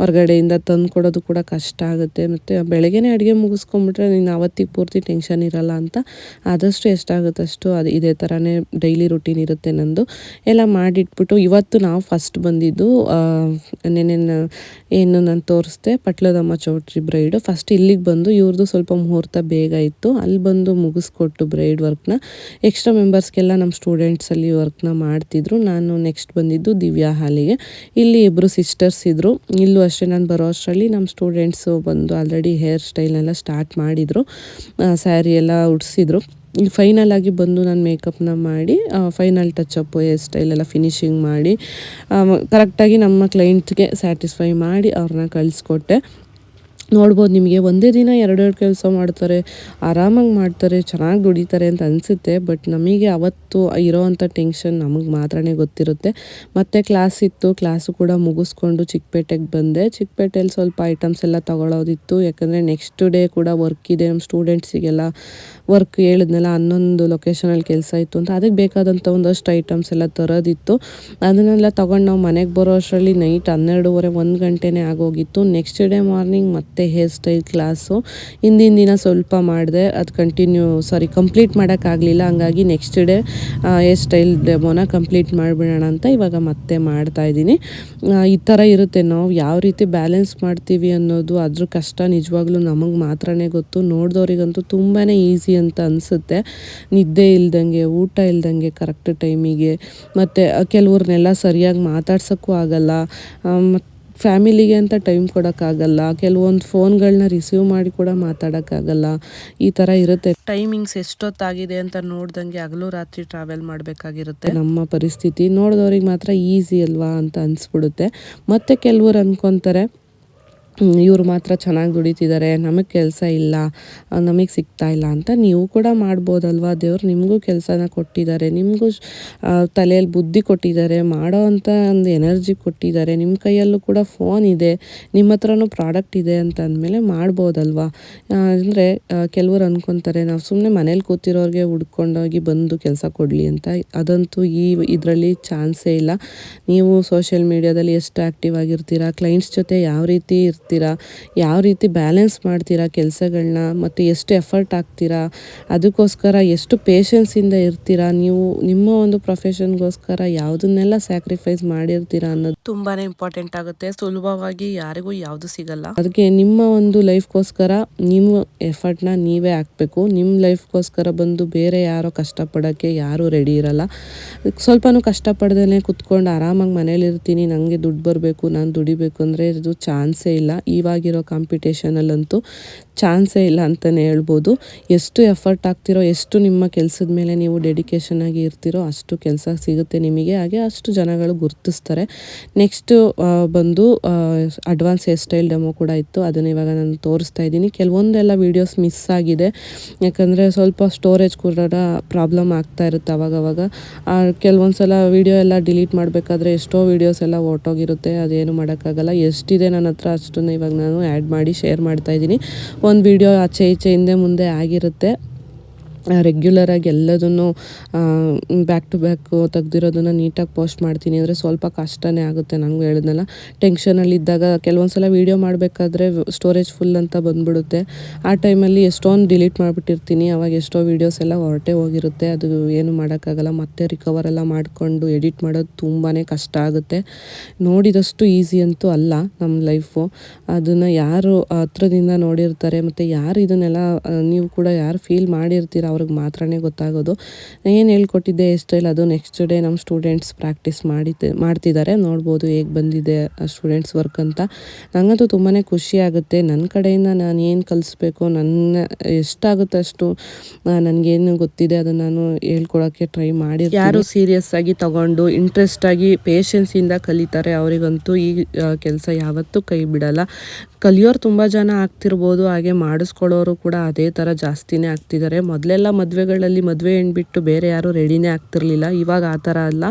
ಹೊರಗಡೆಯಿಂದ ತಂದು ಕೊಡೋದು ಕೂಡ ಕಷ್ಟ ಆಗುತ್ತೆ. ಮತ್ತು ಬೆಳಗ್ಗೆನೇ ಅಡುಗೆ ಮುಗಿಸ್ಕೊಂಬಿಟ್ರೆ ನೀನು ಅವತ್ತಿಗೆ ಪೂರ್ತಿ ಟೆನ್ಷನ್ ಇರಲ್ಲ ಅಂತ ಆದಷ್ಟು ಎಷ್ಟಾಗುತ್ತೆ ಅಷ್ಟು ಇದೇ ಥರನೇ ಡೈಲಿ ರುಟೀನ್ ಇರುತ್ತೆ ನಂದು. ಎಲ್ಲ ಮಾಡಿಟ್ಬಿಟ್ಟು ಇವತ್ತು ನಾವು ಫಸ್ಟ್ ಬಂದಿದ್ದು ಏನು ನಾನು ತೋರಿಸ್ದೆ ಪಟ್ಲದಮ್ಮ ಚೌಟ್ರಿ ಬ್ರೈಡು. ಫಸ್ಟ್ ಇಲ್ಲಿಗೆ ಬಂದು ಇವ್ರದ್ದು ಸ್ವಲ್ಪ ಮುಹೂರ್ತ ಬೇಗ ಇತ್ತು, ಅಲ್ಲಿ ಬಂದು ಮುಗಿಸ್ಕೊಟ್ಟು ಬ್ರೈಡ್ ವರ್ಕ್ನ ಎಕ್ಸ್ಟ್ರಾ ಮೆಂಬರ್ಸ್ಗೆಲ್ಲ ನಮ್ಮ ಸ್ಟೂಡೆಂಟ್ಸಲ್ಲಿ ವರ್ಕ್ನ ಮಾಡ್ತಿದ್ರು. ನಾನು ನೆಕ್ಸ್ಟ್ ಬಂದಿದ್ದು ದಿವ್ಯಾ ಹಾಲಿಗೆ. ಇಲ್ಲಿ ಇಬ್ಬರು ಸಿಸ್ಟರ್ಸ್ ಇದ್ದರು. ಇಲ್ಲೂ ಅಷ್ಟೇ ನಾನು ಬರೋ ಅಷ್ಟರಲ್ಲಿ ನಮ್ಮ ಸ್ಟೂಡೆಂಟ್ಸು ಬಂದು ಆಲ್ರೆಡಿ ಹೇರ್ ಸ್ಟೈಲ್ನೆಲ್ಲ ಸ್ಟಾರ್ಟ್ ಮಾಡಿದರು, ಸ್ಯಾರಿ ಎಲ್ಲ ಉಡಿಸಿದ್ರು. ಫೈನಲ್ ಆಗಿ ಬಂದು ನಾನು ಮೇಕಪ್ನ ಮಾಡಿ ಫೈನಲ್ ಟಚಪ್ಪು ಹೇರ್ ಸ್ಟೈಲೆಲ್ಲ ಫಿನಿಶಿಂಗ್ ಮಾಡಿ ಕರೆಕ್ಟಾಗಿ ನಮ್ಮ ಕ್ಲೈಂಟ್ಸ್ಗೆ ಸ್ಯಾಟಿಸ್ಫೈ ಮಾಡಿ ಅವ್ರನ್ನ ಕಳಿಸ್ಕೊಟ್ಟೆ. ನೋಡ್ಬೋದು ನಿಮಗೆ ಒಂದೇ ದಿನ ಎರಡೆರಡು ಕೆಲಸ ಮಾಡ್ತಾರೆ, ಆರಾಮಾಗಿ ಮಾಡ್ತಾರೆ, ಚೆನ್ನಾಗಿ ದುಡಿತಾರೆ ಅಂತ ಅನಿಸುತ್ತೆ. ಬಟ್ ನಮಗೆ ಅವತ್ತು ಇರೋವಂಥ ಟೆನ್ಷನ್ ನಮಗೆ ಮಾತ್ರನೇ ಗೊತ್ತಿರುತ್ತೆ. ಮತ್ತು ಕ್ಲಾಸ್ ಇತ್ತು, ಕ್ಲಾಸು ಕೂಡ ಮುಗಿಸ್ಕೊಂಡು ಚಿಕ್ಕಪೇಟೆಗೆ ಬಂದೆ. ಚಿಕ್ಕಪೇಟೆಯಲ್ಲಿ ಸ್ವಲ್ಪ ಐಟಮ್ಸ್ ಎಲ್ಲ ತೊಗೊಳೋದಿತ್ತು, ಯಾಕಂದರೆ ನೆಕ್ಸ್ಟ್ ಡೇ ಕೂಡ ವರ್ಕ್ ಇದೆ. ನಮ್ಮ ಸ್ಟೂಡೆಂಟ್ಸಿಗೆಲ್ಲ ವರ್ಕ್ ಹೇಳಿದ್ನೆಲ್ಲ 11 ಲೊಕೇಶನಲ್ಲಿ ಕೆಲಸ ಇತ್ತು ಅಂತ, ಅದಕ್ಕೆ ಬೇಕಾದಂಥ ಒಂದಷ್ಟು ಐಟಮ್ಸ್ ಎಲ್ಲ ತರೋದಿತ್ತು. ಅದನ್ನೆಲ್ಲ ತೊಗೊಂಡು ನಾವು ಮನೆಗೆ ಬರೋ ಅಷ್ಟರಲ್ಲಿ ನೈಟ್ 12:30 1 ಗಂಟೆನೇ ಆಗೋಗಿತ್ತು. ನೆಕ್ಸ್ಟ್ ಡೇ ಮಾರ್ನಿಂಗ್ ಮತ್ತೆ ಹೇರ್ ಸ್ಟೈಲ್ ಕ್ಲಾಸು ಹಿಂದಿನ ದಿನ ಸ್ವಲ್ಪ ಮಾಡಿದೆ, ಅದು ಕಂಪ್ಲೀಟ್ ಮಾಡೋಕ್ಕಾಗಲಿಲ್ಲ. ಹಂಗಾಗಿ ನೆಕ್ಸ್ಟ್ ಡೇ ಹೇರ್ ಸ್ಟೈಲ್ ಡೆಮೋನ ಕಂಪ್ಲೀಟ್ ಮಾಡಿಬಿಡೋಣ ಅಂತ ಇವಾಗ ಮತ್ತೆ ಮಾಡ್ತಾಯಿದ್ದೀನಿ. ಈ ಥರ ಇರುತ್ತೆ, ನಾವು ಯಾವ ರೀತಿ ಬ್ಯಾಲೆನ್ಸ್ ಮಾಡ್ತೀವಿ ಅನ್ನೋದು ಅದ್ರ ಕಷ್ಟ ನಿಜವಾಗ್ಲೂ ನಮಗೆ ಮಾತ್ರನೇ ಗೊತ್ತು. ನೋಡಿದವ್ರಿಗಂತೂ ತುಂಬಾ ಈಸಿ ಅಂತ ಅನಿಸುತ್ತೆ. ನಿದ್ದೆ ಇಲ್ದಂಗೆ, ಊಟ ಇಲ್ದಂಗೆ ಕರೆಕ್ಟ್ ಟೈಮಿಗೆ, ಮತ್ತು ಕೆಲವ್ರನ್ನೆಲ್ಲ ಸರಿಯಾಗಿ ಮಾತಾಡ್ಸೋಕ್ಕೂ ಆಗಲ್ಲ, ಮತ್ತು ಫ್ಯಾಮಿಲಿಗೆ ಅಂತ ಟೈಮ್ ಕೊಡೋಕ್ಕಾಗಲ್ಲ, ಕೆಲವೊಂದು ಫೋನ್ಗಳನ್ನ ರಿಸೀವ್ ಮಾಡಿ ಕೂಡ ಮಾತಾಡೋಕ್ಕಾಗಲ್ಲ. ಈ ಥರ ಇರುತ್ತೆ. ಟೈಮಿಂಗ್ಸ್ ಎಷ್ಟೊತ್ತಾಗಿದೆ ಅಂತ ನೋಡ್ದಂಗೆ ಹಗಲು ರಾತ್ರಿ ಟ್ರಾವೆಲ್ ಮಾಡಬೇಕಾಗಿರುತ್ತೆ. ನಮ್ಮ ಪರಿಸ್ಥಿತಿ ನೋಡಿದವ್ರಿಗೆ ಮಾತ್ರ ಈಸಿ ಅಲ್ವಾ ಅಂತ ಅನಿಸ್ಬಿಡುತ್ತೆ. ಮತ್ತು ಕೆಲವ್ರು ಅಂದ್ಕೊತಾರೆ ಇವ್ರು ಮಾತ್ರ ಚೆನ್ನಾಗಿ ದುಡಿತಿದ್ದಾರೆ, ನಮಗೆ ಕೆಲಸ ಇಲ್ಲ, ನಮಗೆ ಸಿಗ್ತಾ ಇಲ್ಲ ಅಂತ. ನೀವು ಕೂಡ ಮಾಡ್ಬೋದಲ್ವ, ದೇವ್ರು ನಿಮಗೂ ಕೆಲಸನ ಕೊಟ್ಟಿದ್ದಾರೆ, ನಿಮಗೂ ತಲೆಯಲ್ಲಿ ಬುದ್ಧಿ ಕೊಟ್ಟಿದ್ದಾರೆ, ಮಾಡೋ ಅಂಥ ಒಂದು ಎನರ್ಜಿ ಕೊಟ್ಟಿದ್ದಾರೆ. ನಿಮ್ಮ ಕೈಯಲ್ಲೂ ಕೂಡ ಫೋನ್ ಇದೆ, ನಿಮ್ಮ ಹತ್ರನೂ ಪ್ರಾಡಕ್ಟ್ ಇದೆ ಅಂತ ಅಂದಮೇಲೆ ಮಾಡ್ಬೋದಲ್ವ. ಅಂದರೆ ಕೆಲವ್ರು ಅಂದ್ಕೊತಾರೆ ನಾವು ಸುಮ್ಮನೆ ಮನೇಲಿ ಕೂತಿರೋರಿಗೆ ಹುಡ್ಕೊಂಡೋಗಿ ಬಂದು ಕೆಲಸ ಕೊಡಲಿ ಅಂತ. ಅದಂತೂ ಇದರಲ್ಲಿ ಚಾನ್ಸೇ ಇಲ್ಲ. ನೀವು ಸೋಷಿಯಲ್ ಮೀಡಿಯಾದಲ್ಲಿ ಎಷ್ಟು ಆ್ಯಕ್ಟಿವ್ ಆಗಿರ್ತೀರಾ, ಕ್ಲೈಂಟ್ಸ್ ಜೊತೆ ಯಾವ ರೀತಿ ಯಾವ ರೀತಿ ಬ್ಯಾಲೆನ್ಸ್ ಮಾಡ್ತೀರಾ ಕೆಲಸಗಳನ್ನ, ಮತ್ತು ಎಷ್ಟು ಎಫರ್ಟ್ ಹಾಕ್ತೀರಾ, ಅದಕ್ಕೋಸ್ಕರ ಎಷ್ಟು ಪೇಷನ್ಸಿಂದ ಇರ್ತೀರಾ, ನೀವು ನಿಮ್ಮ ಒಂದು ಪ್ರೊಫೆಷನ್ಗೋಸ್ಕರ ಯಾವುದನ್ನೆಲ್ಲ ಸ್ಯಾಕ್ರಿಫೈಸ್ ಮಾಡಿರ್ತೀರಾ ಅನ್ನೋದು ತುಂಬಾ ಇಂಪಾರ್ಟೆಂಟ್ ಆಗುತ್ತೆ. ಸುಲಭವಾಗಿ ಯಾರಿಗೂ ಯಾವುದು ಸಿಗಲ್ಲ. ಅದಕ್ಕೆ ನಿಮ್ಮ ಒಂದು ಲೈಫ್ಗೋಸ್ಕರ ನೀವು ಎಫರ್ಟ್ನ ನೀವೇ ಹಾಕಬೇಕು. ನಿಮ್ಮ ಲೈಫ್ಗೋಸ್ಕರ ಬಂದು ಬೇರೆ ಯಾರೋ ಕಷ್ಟಪಡೋಕ್ಕೆ ಯಾರೂ ರೆಡಿ ಇರಲ್ಲ. ಸ್ವಲ್ಪನೂ ಕಷ್ಟಪಡ್ದೇ ಕುತ್ಕೊಂಡು ಆರಾಮಾಗಿ ಮನೇಲಿರ್ತೀನಿ, ನನಗೆ ದುಡ್ಡು ಬರಬೇಕು, ನಾನು ದುಡಿಬೇಕು ಅಂದರೆ ಇದು ಚಾನ್ಸೇ ಇಲ್ಲ. ಇವಾಗಿರೋ ಕಾಂಪಿಟೇಷನಲ್ಲಂತೂ ಚಾನ್ಸೇ ಇಲ್ಲ ಅಂತಲೇ ಹೇಳ್ಬೋದು. ಎಷ್ಟು ಎಫರ್ಟ್ ಹಾಕ್ತಿರೋ, ಎಷ್ಟು ನಿಮ್ಮ ಕೆಲಸದ ಮೇಲೆ ನೀವು ಡೆಡಿಕೇಶನ್ ಆಗಿ ಇರ್ತೀರೋ ಅಷ್ಟು ಕೆಲಸ ಸಿಗುತ್ತೆ ನಿಮಗೆ, ಹಾಗೆ ಅಷ್ಟು ಜನಗಳು ಗುರುತಿಸ್ತಾರೆ. ನೆಕ್ಸ್ಟು ಬಂದು ಅಡ್ವಾನ್ಸ್ ಹೇರ್ ಸ್ಟೈಲ್ ಡೆಮೋ ಕೂಡ ಇತ್ತು, ಅದನ್ನು ಇವಾಗ ನಾನು ತೋರಿಸ್ತಾ ಇದ್ದೀನಿ. ಕೆಲವೊಂದೆಲ್ಲ ವೀಡಿಯೋಸ್ ಮಿಸ್ ಆಗಿದೆ, ಯಾಕಂದರೆ ಸ್ವಲ್ಪ ಸ್ಟೋರೇಜ್ ಕೂಡ ಪ್ರಾಬ್ಲಮ್ ಆಗ್ತಾ ಇರುತ್ತೆ ಅವಾಗವಾಗ. ಕೆಲವೊಂದು ಸಲ ವೀಡಿಯೋ ಎಲ್ಲ ಡಿಲೀಟ್ ಮಾಡಬೇಕಾದ್ರೆ ಎಷ್ಟೋ ವೀಡಿಯೋಸ್ ಎಲ್ಲ ಹೊರ್ಟೋಗಿರುತ್ತೆ, ಅದೇನು ಮಾಡೋಕ್ಕಾಗಲ್ಲ. ಎಷ್ಟಿದೆ ನನ್ನ ಹತ್ರ ಅಷ್ಟನ್ನು ಇವಾಗ ನಾನು ಆ್ಯಡ್ ಮಾಡಿ ಶೇರ್ ಮಾಡ್ತಾಯಿದ್ದೀನಿ. ಒಂದು ವೀಡಿಯೋ ಆಚೆ ಈಚೆ ಹಿಂದೆ ಮುಂದೆ ಆಗಿರುತ್ತೆ. ರೆಗ್ಯುಲರಾಗಿ ಎಲ್ಲದನ್ನು ಬ್ಯಾಕ್ ಟು ಬ್ಯಾಕು ತೆಗ್ದಿರೋದನ್ನು ನೀಟಾಗಿ ಪೋಸ್ಟ್ ಮಾಡ್ತೀನಿ ಅಂದರೆ ಸ್ವಲ್ಪ ಕಷ್ಟನೇ ಆಗುತ್ತೆ. ನನಗೂ ಹೇಳಿದ್ನಲ್ಲ, ಟೆನ್ಷನಲ್ಲಿದ್ದಾಗ ಕೆಲವೊಂದು ಸಲ ವೀಡಿಯೋ ಮಾಡಬೇಕಾದ್ರೆ ಸ್ಟೋರೇಜ್ ಫುಲ್ ಅಂತ ಬಂದುಬಿಡುತ್ತೆ. ಆ ಟೈಮಲ್ಲಿ ಎಷ್ಟೊಂದು ಡಿಲೀಟ್ ಮಾಡಿಬಿಟ್ಟಿರ್ತೀನಿ, ಅವಾಗ ಎಷ್ಟೋ ವೀಡಿಯೋಸ್ ಎಲ್ಲ ಹೊರಟೇ ಹೋಗಿರುತ್ತೆ. ಅದು ಏನು ಮಾಡೋಕ್ಕಾಗಲ್ಲ, ಮತ್ತೆ ರಿಕವರ್ ಎಲ್ಲ ಮಾಡಿಕೊಂಡು ಎಡಿಟ್ ಮಾಡೋದು ತುಂಬಾ ಕಷ್ಟ ಆಗುತ್ತೆ. ನೋಡಿದಷ್ಟು ಈಸಿ ಅಂತೂ ಅಲ್ಲ ನಮ್ಮ ಲೈಫು. ಅದನ್ನು ಯಾರು ಹತ್ರದಿಂದ ನೋಡಿರ್ತಾರೆ, ಮತ್ತು ಯಾರು ಇದನ್ನೆಲ್ಲ ನೀವು ಕೂಡ ಯಾರು ಫೀಲ್ ಮಾಡಿರ್ತೀರ ಅವ್ರಿಗೆ ಮಾತ್ರನೇ ಗೊತ್ತಾಗೋದು. ಏನು ಹೇಳ್ಕೊಟ್ಟಿದ್ದೆ ಹೇರ್ ಸ್ಟೈಲ್, ಅದು ನೆಕ್ಸ್ಟ್ ಡೇ ನಮ್ಮ ಸ್ಟೂಡೆಂಟ್ಸ್ ಪ್ರಾಕ್ಟೀಸ್ ಮಾಡ್ತಿದ್ದಾರೆ. ನೋಡ್ಬೋದು ಹೇಗೆ ಬಂದಿದೆ ಸ್ಟೂಡೆಂಟ್ಸ್ ವರ್ಕ್ ಅಂತ. ನನಗಂತೂ ತುಂಬಾ ಖುಷಿ ಆಗುತ್ತೆ. ನನ್ನ ಕಡೆಯಿಂದ ನಾನು ಏನು ಕಲಿಸ್ಬೇಕು, ನನ್ನ ಎಷ್ಟಾಗುತ್ತೆ ಅಷ್ಟು ನನಗೇನು ಗೊತ್ತಿದೆ ಅದನ್ನು ನಾನು ಹೇಳ್ಕೊಡೋಕ್ಕೆ ಟ್ರೈ ಮಾಡಿ. ಯಾರು ಸೀರಿಯಸ್ ಆಗಿ ತಗೊಂಡು ಇಂಟ್ರೆಸ್ಟಾಗಿ ಪೇಷನ್ಸಿಂದ ಕಲಿತಾರೆ ಅವರಿಗಂತೂ ಈ ಕೆಲಸ ಯಾವತ್ತೂ ಕೈ ಬಿಡಲ್ಲ. ಕಲಿಯೋರು ತುಂಬ ಜನ ಆಗ್ತಿರ್ಬೋದು, ಹಾಗೆ ಮಾಡಿಸ್ಕೊಳ್ಳೋರು ಕೂಡ ಅದೇ ಥರ ಜಾಸ್ತಿನೇ ಆಗ್ತಿದ್ದಾರೆ. ಮೊದಲೆಲ್ಲ ಮದುವೆಗಳಲ್ಲಿ ಮದುವೆ ಹೆಣ್ಣು ಬಿಟ್ಟು ಬೇರೆ ಯಾರೂ ರೆಡಿನೇ ಆಗ್ತಿರ್ಲಿಲ್ಲ. ಇವಾಗ ಆ ಥರ ಅಲ್ಲ,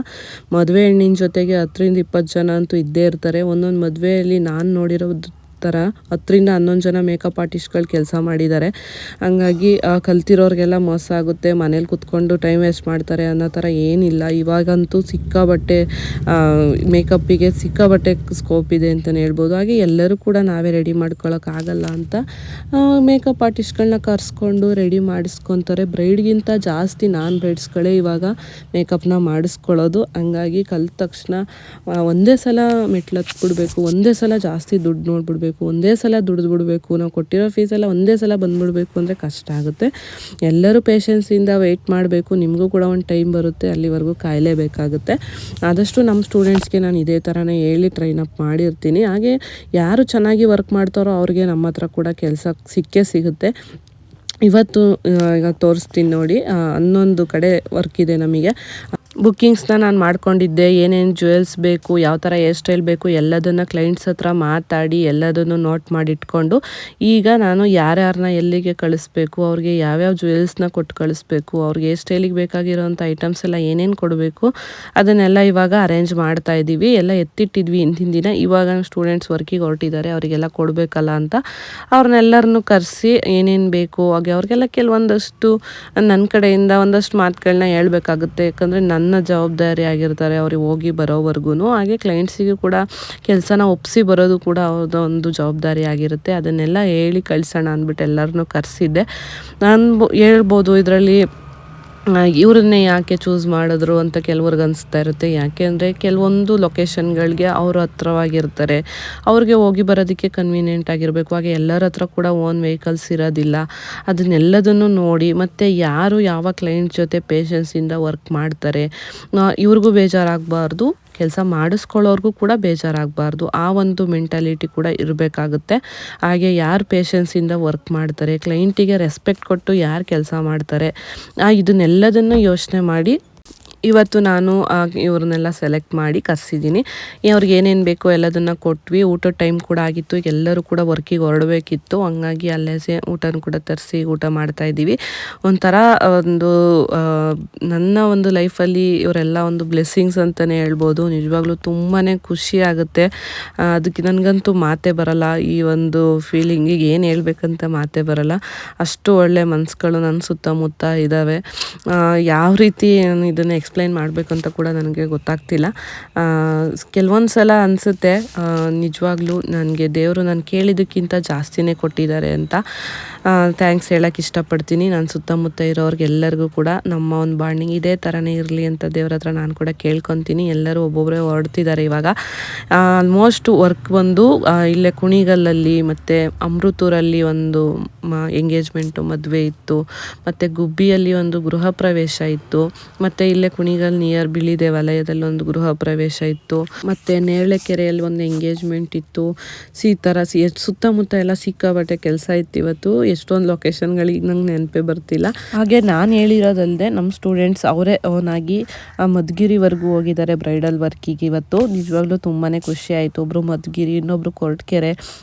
ಮದುವೆ ಹೆಣ್ಣಿನ ಜೊತೆಗೆ 10ರಿಂದ 20 ಜನ ಅಂತೂ ಇದ್ದೇ ಇರ್ತಾರೆ. ಒಂದೊಂದು ಮದುವೆಯಲ್ಲಿ ನಾನು ನೋಡಿರೋದು ಥರ 10ರಿಂದ 11 ಜನ ಮೇಕಪ್ ಆರ್ಟಿಸ್ಟ್ಗಳು ಕೆಲಸ ಮಾಡಿದ್ದಾರೆ. ಹಂಗಾಗಿ ಕಲ್ತಿರೋರಿಗೆಲ್ಲ ಮೋಸ ಆಗುತ್ತೆ, ಮನೇಲಿ ಕುತ್ಕೊಂಡು ಟೈಮ್ ವೇಸ್ಟ್ ಮಾಡ್ತಾರೆ ಅನ್ನೋ ಥರ ಏನಿಲ್ಲ. ಇವಾಗಂತೂ ಸಿಕ್ಕಾಬಟ್ಟೆ ಮೇಕಪ್ಪಿಗೆ ಸಿಕ್ಕಾಬಟ್ಟೆ ಸ್ಕೋಪ್ ಇದೆ ಅಂತಲೇ ಹೇಳ್ಬೋದು. ಹಾಗೆ ಎಲ್ಲರೂ ಕೂಡ ನಾವೇ ರೆಡಿ ಮಾಡ್ಕೊಳ್ಳೋಕ್ಕಾಗಲ್ಲ ಅಂತ ಮೇಕಪ್ ಆರ್ಟಿಸ್ಟ್ಗಳನ್ನ ಕರೆಸ್ಕೊಂಡು ರೆಡಿ ಮಾಡಿಸ್ಕೊತಾರೆ. ಬ್ರೈಡ್ಗಿಂತ ಜಾಸ್ತಿ ನಾನ್ ಬ್ರೈಡ್ಸ್ಗಳೇ ಇವಾಗ ಮೇಕಪ್ನ ಮಾಡಿಸ್ಕೊಳ್ಳೋದು. ಹಂಗಾಗಿ ಕಲಿತ ತಕ್ಷಣ ಒಂದೇ ಸಲ ಮೆಟ್ಲತ್ಬಿಡ್ಬೇಕು, ಒಂದೇ ಸಲ ಜಾಸ್ತಿ ದುಡ್ಡು ನೋಡ್ಬಿಡ್ಬೇಕು, ಒಂದೇ ಸಲ ದುಡ್ದು ಬಿಡಬೇಕು, ನಾವು ಕೊಟ್ಟಿರೋ ಫೀಸೆಲ್ಲ ಒಂದೇ ಸಲ ಬಂದುಬಿಡ್ಬೇಕು ಅಂದರೆ ಕಷ್ಟ ಆಗುತ್ತೆ. ಎಲ್ಲರೂ ಪೇಷನ್ಸಿಂದ ವೆಯ್ಟ್ ಮಾಡಬೇಕು. ನಿಮಗೂ ಕೂಡ ಒಂದು ಟೈಮ್ ಬರುತ್ತೆ, ಅಲ್ಲಿವರೆಗೂ ಕಾಯಲೇಬೇಕಾಗುತ್ತೆ. ಆದಷ್ಟು ನಮ್ಮ ಸ್ಟೂಡೆಂಟ್ಸ್ಗೆ ನಾನು ಇದೇ ಥರನೇ ಹೇಳಿ ಟ್ರೈನ್ ಅಪ್ ಮಾಡಿರ್ತೀನಿ. ಹಾಗೆ ಯಾರು ಚೆನ್ನಾಗಿ ವರ್ಕ್ ಮಾಡ್ತಾರೋ ಅವ್ರಿಗೆ ನಮ್ಮ ಹತ್ರ ಕೂಡ ಕೆಲಸ ಸಿಕ್ಕೇ ಸಿಗುತ್ತೆ. ಇವತ್ತು ಈಗ ತೋರಿಸ್ತೀನಿ ನೋಡಿ. 11 ಕಡೆ ವರ್ಕ್ ಇದೆ ನಮಗೆ. ಬುಕ್ಕಿಂಗ್ಸ್ನ ನಾನು ಮಾಡ್ಕೊಂಡಿದ್ದೆ. ಏನೇನು ಜ್ಯುವೆಲ್ಸ್ ಬೇಕು, ಯಾವ ಥರ ಹೇರ್ ಸ್ಟೈಲ್ ಬೇಕು ಎಲ್ಲದನ್ನು ಕ್ಲೈಂಟ್ಸ್ ಹತ್ರ ಮಾತಾಡಿ ಎಲ್ಲದನ್ನು ನೋಟ್ ಮಾಡಿಟ್ಕೊಂಡು ಈಗ ನಾನು ಯಾರ್ಯಾರನ್ನ ಎಲ್ಲಿಗೆ ಕಳಿಸ್ಬೇಕು, ಅವ್ರಿಗೆ ಯಾವ್ಯಾವ ಜ್ಯುವೆಲ್ಸ್ನ ಕೊಟ್ಟು ಕಳಿಸ್ಬೇಕು, ಅವ್ರಿಗೆ ಹೇರ್ ಸ್ಟೈಲಿಗೆ ಬೇಕಾಗಿರೋಂಥ ಐಟಮ್ಸ್ ಎಲ್ಲ ಏನೇನು ಕೊಡಬೇಕು ಅದನ್ನೆಲ್ಲ ಇವಾಗ ಅರೇಂಜ್ ಮಾಡ್ತಾ ಇದ್ದೀವಿ. ಎಲ್ಲ ಎತ್ತಿಟ್ಟಿದ್ವಿ ಹಿಂದಿನ ದಿನ. ಇವಾಗ ಸ್ಟೂಡೆಂಟ್ಸ್ ವರ್ಕಿಗೆ ಹೊರಟಿದ್ದಾರೆ, ಅವರಿಗೆಲ್ಲ ಕೊಡಬೇಕಲ್ಲ ಅಂತ ಅವ್ರನ್ನೆಲ್ಲರನ್ನು ಕರೆಸಿ ಏನೇನು ಬೇಕು ಹಾಗೆ ಅವ್ರಿಗೆಲ್ಲ ಕೆಲವೊಂದಷ್ಟು ನನ್ನ ಕಡೆಯಿಂದ ಒಂದಷ್ಟು ಮಾತುಗಳನ್ನ ಹೇಳ್ಬೇಕಾಗುತ್ತೆ. ಯಾಕಂದರೆ ನನ್ನ ಜವಾಬ್ದಾರಿ ಆಗಿರ್ತಾರೆ ಅವ್ರಿಗೆ ಹೋಗಿ ಬರೋವರೆಗೂ. ಹಾಗೆ ಕ್ಲೈಂಟ್ಸಿಗೂ ಕೂಡ ಕೆಲಸನ ಒಪ್ಪಿಸಿ ಬರೋದು ಕೂಡ ಅವ್ರದ್ದು ಒಂದು ಜವಾಬ್ದಾರಿ ಆಗಿರುತ್ತೆ. ಅದನ್ನೆಲ್ಲ ಹೇಳಿ ಕಳಿಸೋಣ ಅಂದ್ಬಿಟ್ಟು ಎಲ್ಲರನ್ನೂ ಕರೆಸಿದ್ದೆ. ನಾನು ಹೇಳ್ಬೋದು ಇದರಲ್ಲಿ ಇವ್ರನ್ನೇ ಯಾಕೆ ಚೂಸ್ ಮಾಡಿದ್ರು ಅಂತ ಕೆಲವ್ರಿಗೆ ಅನಿಸ್ತಾ ಇರುತ್ತೆ. ಯಾಕೆ ಅಂದರೆ ಕೆಲವೊಂದು ಲೊಕೇಶನ್ಗಳಿಗೆ ಅವರು ಹತ್ರವಾಗಿರ್ತಾರೆ, ಅವ್ರಿಗೆ ಹೋಗಿ ಬರೋದಕ್ಕೆ ಕನ್ವೀನಿಯೆಂಟ್ ಆಗಿರಬೇಕು. ಹಾಗೆ ಎಲ್ಲರ ಹತ್ರ ಕೂಡ ಓನ್ ವೆಹಿಕಲ್ಸ್ ಇರೋದಿಲ್ಲ. ಅದನ್ನೆಲ್ಲದನ್ನು ನೋಡಿ ಮತ್ತು ಯಾರು ಯಾವ ಕ್ಲೈಂಟ್ ಜೊತೆ ಪೇಷನ್ಸಿಂದ ವರ್ಕ್ ಮಾಡ್ತಾರೆ, ಇವ್ರಿಗೂ ಬೇಜಾರಾಗಬಾರ್ದು, ಕೆಲಸ ಮಾಡಿಸ್ಕೊಳ್ಳೋರ್ಗೂ ಕೂಡ ಬೇಜಾರಾಗಬಾರ್ದು. ಆ ಒಂದು ಮೆಂಟಾಲಿಟಿ ಕೂಡ ಇರಬೇಕಾಗುತ್ತೆ. ಹಾಗೆ ಯಾರು ಪೇಷನ್ಸಿಂದ ವರ್ಕ್ ಮಾಡ್ತಾರೆ, ಕ್ಲೈಂಟಿಗೆ ರೆಸ್ಪೆಕ್ಟ್ ಕೊಟ್ಟು ಯಾರು ಕೆಲಸ ಮಾಡ್ತಾರೆ, ಇದನ್ನೆಲ್ಲದನ್ನು ಯೋಚನೆ ಮಾಡಿ ಇವತ್ತು ನಾನು ಇವ್ರನ್ನೆಲ್ಲ ಸೆಲೆಕ್ಟ್ ಮಾಡಿ ಕರೆಸಿದ್ದೀನಿ. ಅವ್ರಿಗೆ ಏನೇನು ಬೇಕೋ ಎಲ್ಲದನ್ನು ಕೊಟ್ವಿ. ಊಟದ ಟೈಮ್ ಕೂಡ ಆಗಿತ್ತು, ಎಲ್ಲರೂ ಕೂಡ ವರ್ಕಿಗೆ ಹೊರಡಬೇಕಿತ್ತು. ಹಂಗಾಗಿ ಅಲ್ಲೇ ಊಟನ ಕೂಡ ತರಿಸಿ ಊಟ ಮಾಡ್ತಾಯಿದ್ದೀವಿ. ಒಂಥರ ಒಂದು ನನ್ನ ಒಂದು ಲೈಫಲ್ಲಿ ಇವರೆಲ್ಲ ಒಂದು ಬ್ಲೆಸ್ಸಿಂಗ್ಸ್ ಅಂತಲೇ ಹೇಳ್ಬೋದು. ನಿಜವಾಗ್ಲೂ ತುಂಬಾ ಖುಷಿ ಆಗುತ್ತೆ. ಅದಕ್ಕೆ ನನಗಂತೂ ಮಾತೇ ಬರಲ್ಲ. ಈ ಒಂದು ಫೀಲಿಂಗಿಗೆ ಏನು ಹೇಳ್ಬೇಕಂತ ಮಾತೇ ಬರಲ್ಲ. ಅಷ್ಟು ಒಳ್ಳೆ ಮನಸ್ಸುಗಳು ನನ್ನ ಸುತ್ತಮುತ್ತ ಇದ್ದಾವೆ. ಯಾವ ರೀತಿ ಇದನ್ನು ಎಕ್ಸ್ಪ್ಲೈನ್ ಮಾಡಬೇಕು ಅಂತ ಕೂಡ ನನಗೆ ಗೊತ್ತಾಗ್ತಿಲ್ಲ. ಕೆಲವೊಂದು ಸಲ ಅನಿಸುತ್ತೆ ನಿಜವಾಗ್ಲೂ ನನಗೆ ದೇವರು ನಾನು ಕೇಳಿದ್ದಕ್ಕಿಂತ ಜಾಸ್ತಿನೇ ಕೊಟ್ಟಿದ್ದಾರೆ ಅಂತ. ಥ್ಯಾಂಕ್ಸ್ ಹೇಳೋಕ್ಕೆ ಇಷ್ಟಪಡ್ತೀನಿ. ನಾನು ಸುತ್ತಮುತ್ತ ಇರೋರಿಗೆಲ್ಲರಿಗೂ ಕೂಡ ನಮ್ಮ ಒಂದು ಬಾಂಡಿಂಗ್ ಇದೇ ಥರನೇ ಇರಲಿ ಅಂತ ದೇವ್ರ ಹತ್ರ ನಾನು ಕೂಡ ಕೇಳ್ಕೊತೀನಿ. ಎಲ್ಲರೂ ಒಬ್ಬೊಬ್ಬರೇ ಹೊರಡ್ತಿದ್ದಾರೆ ಇವಾಗ. ಆಲ್ಮೋಸ್ಟ್ ವರ್ಕ್ ಬಂದು ಇಲ್ಲೇ ಕುಣಿಗಲ್ಲಲ್ಲಿ ಮತ್ತು ಅಮೃತೂರಲ್ಲಿ ಒಂದು ಎಂಗೇಜ್ಮೆಂಟು ಮದುವೆ ಇತ್ತು, ಮತ್ತು ಗುಬ್ಬಿಯಲ್ಲಿ ಒಂದು ಗೃಹ ಪ್ರವೇಶ ಇತ್ತು, ಮತ್ತು ಇಲ್ಲೇ ಕುಣಿಗಲ್ ನಿಯರ್ ಬಿಳಿ ದೇವಾಲಯದಲ್ಲಿ ಒಂದು ಗೃಹ ಪ್ರವೇಶ ಇತ್ತು, ಮತ್ತು ನೇರಳೆಕೆರೆಯಲ್ಲಿ ಒಂದು ಎಂಗೇಜ್ಮೆಂಟ್ ಇತ್ತು. ಈ ಥರ ಸುತ್ತಮುತ್ತ ಎಲ್ಲ ಸಿಕ್ಕಾಬಟ್ಟೆ ಕೆಲಸ ಇತ್ತು ಇವತ್ತು. ಎಷ್ಟೊಂದು ಲೊಕೇಶನ್ಗಳಿಗೆ ನಂಗೆ ನೆನಪೇ ಬರ್ತಿಲ್ಲ. ಹಾಗೆ ನಾನು ಹೇಳಿರೋದಲ್ಲದೆ ನಮ್ಮ ಸ್ಟೂಡೆಂಟ್ಸ್ ಅವರೇ ಓನಾಗಿ ಮಧುಗಿರಿವರೆಗೂ ಹೋಗಿದ್ದಾರೆ ಬ್ರೈಡಲ್ ವರ್ಕಿಗೆ ಇವತ್ತು. ನಿಜವಾಗ್ಲೂ ತುಂಬಾ ಖುಷಿ ಆಯಿತು. ಒಬ್ಬರು ಮಧುಗಿರಿ, ಇನ್ನೊಬ್ರು ಕೊರಟಗೆರೆ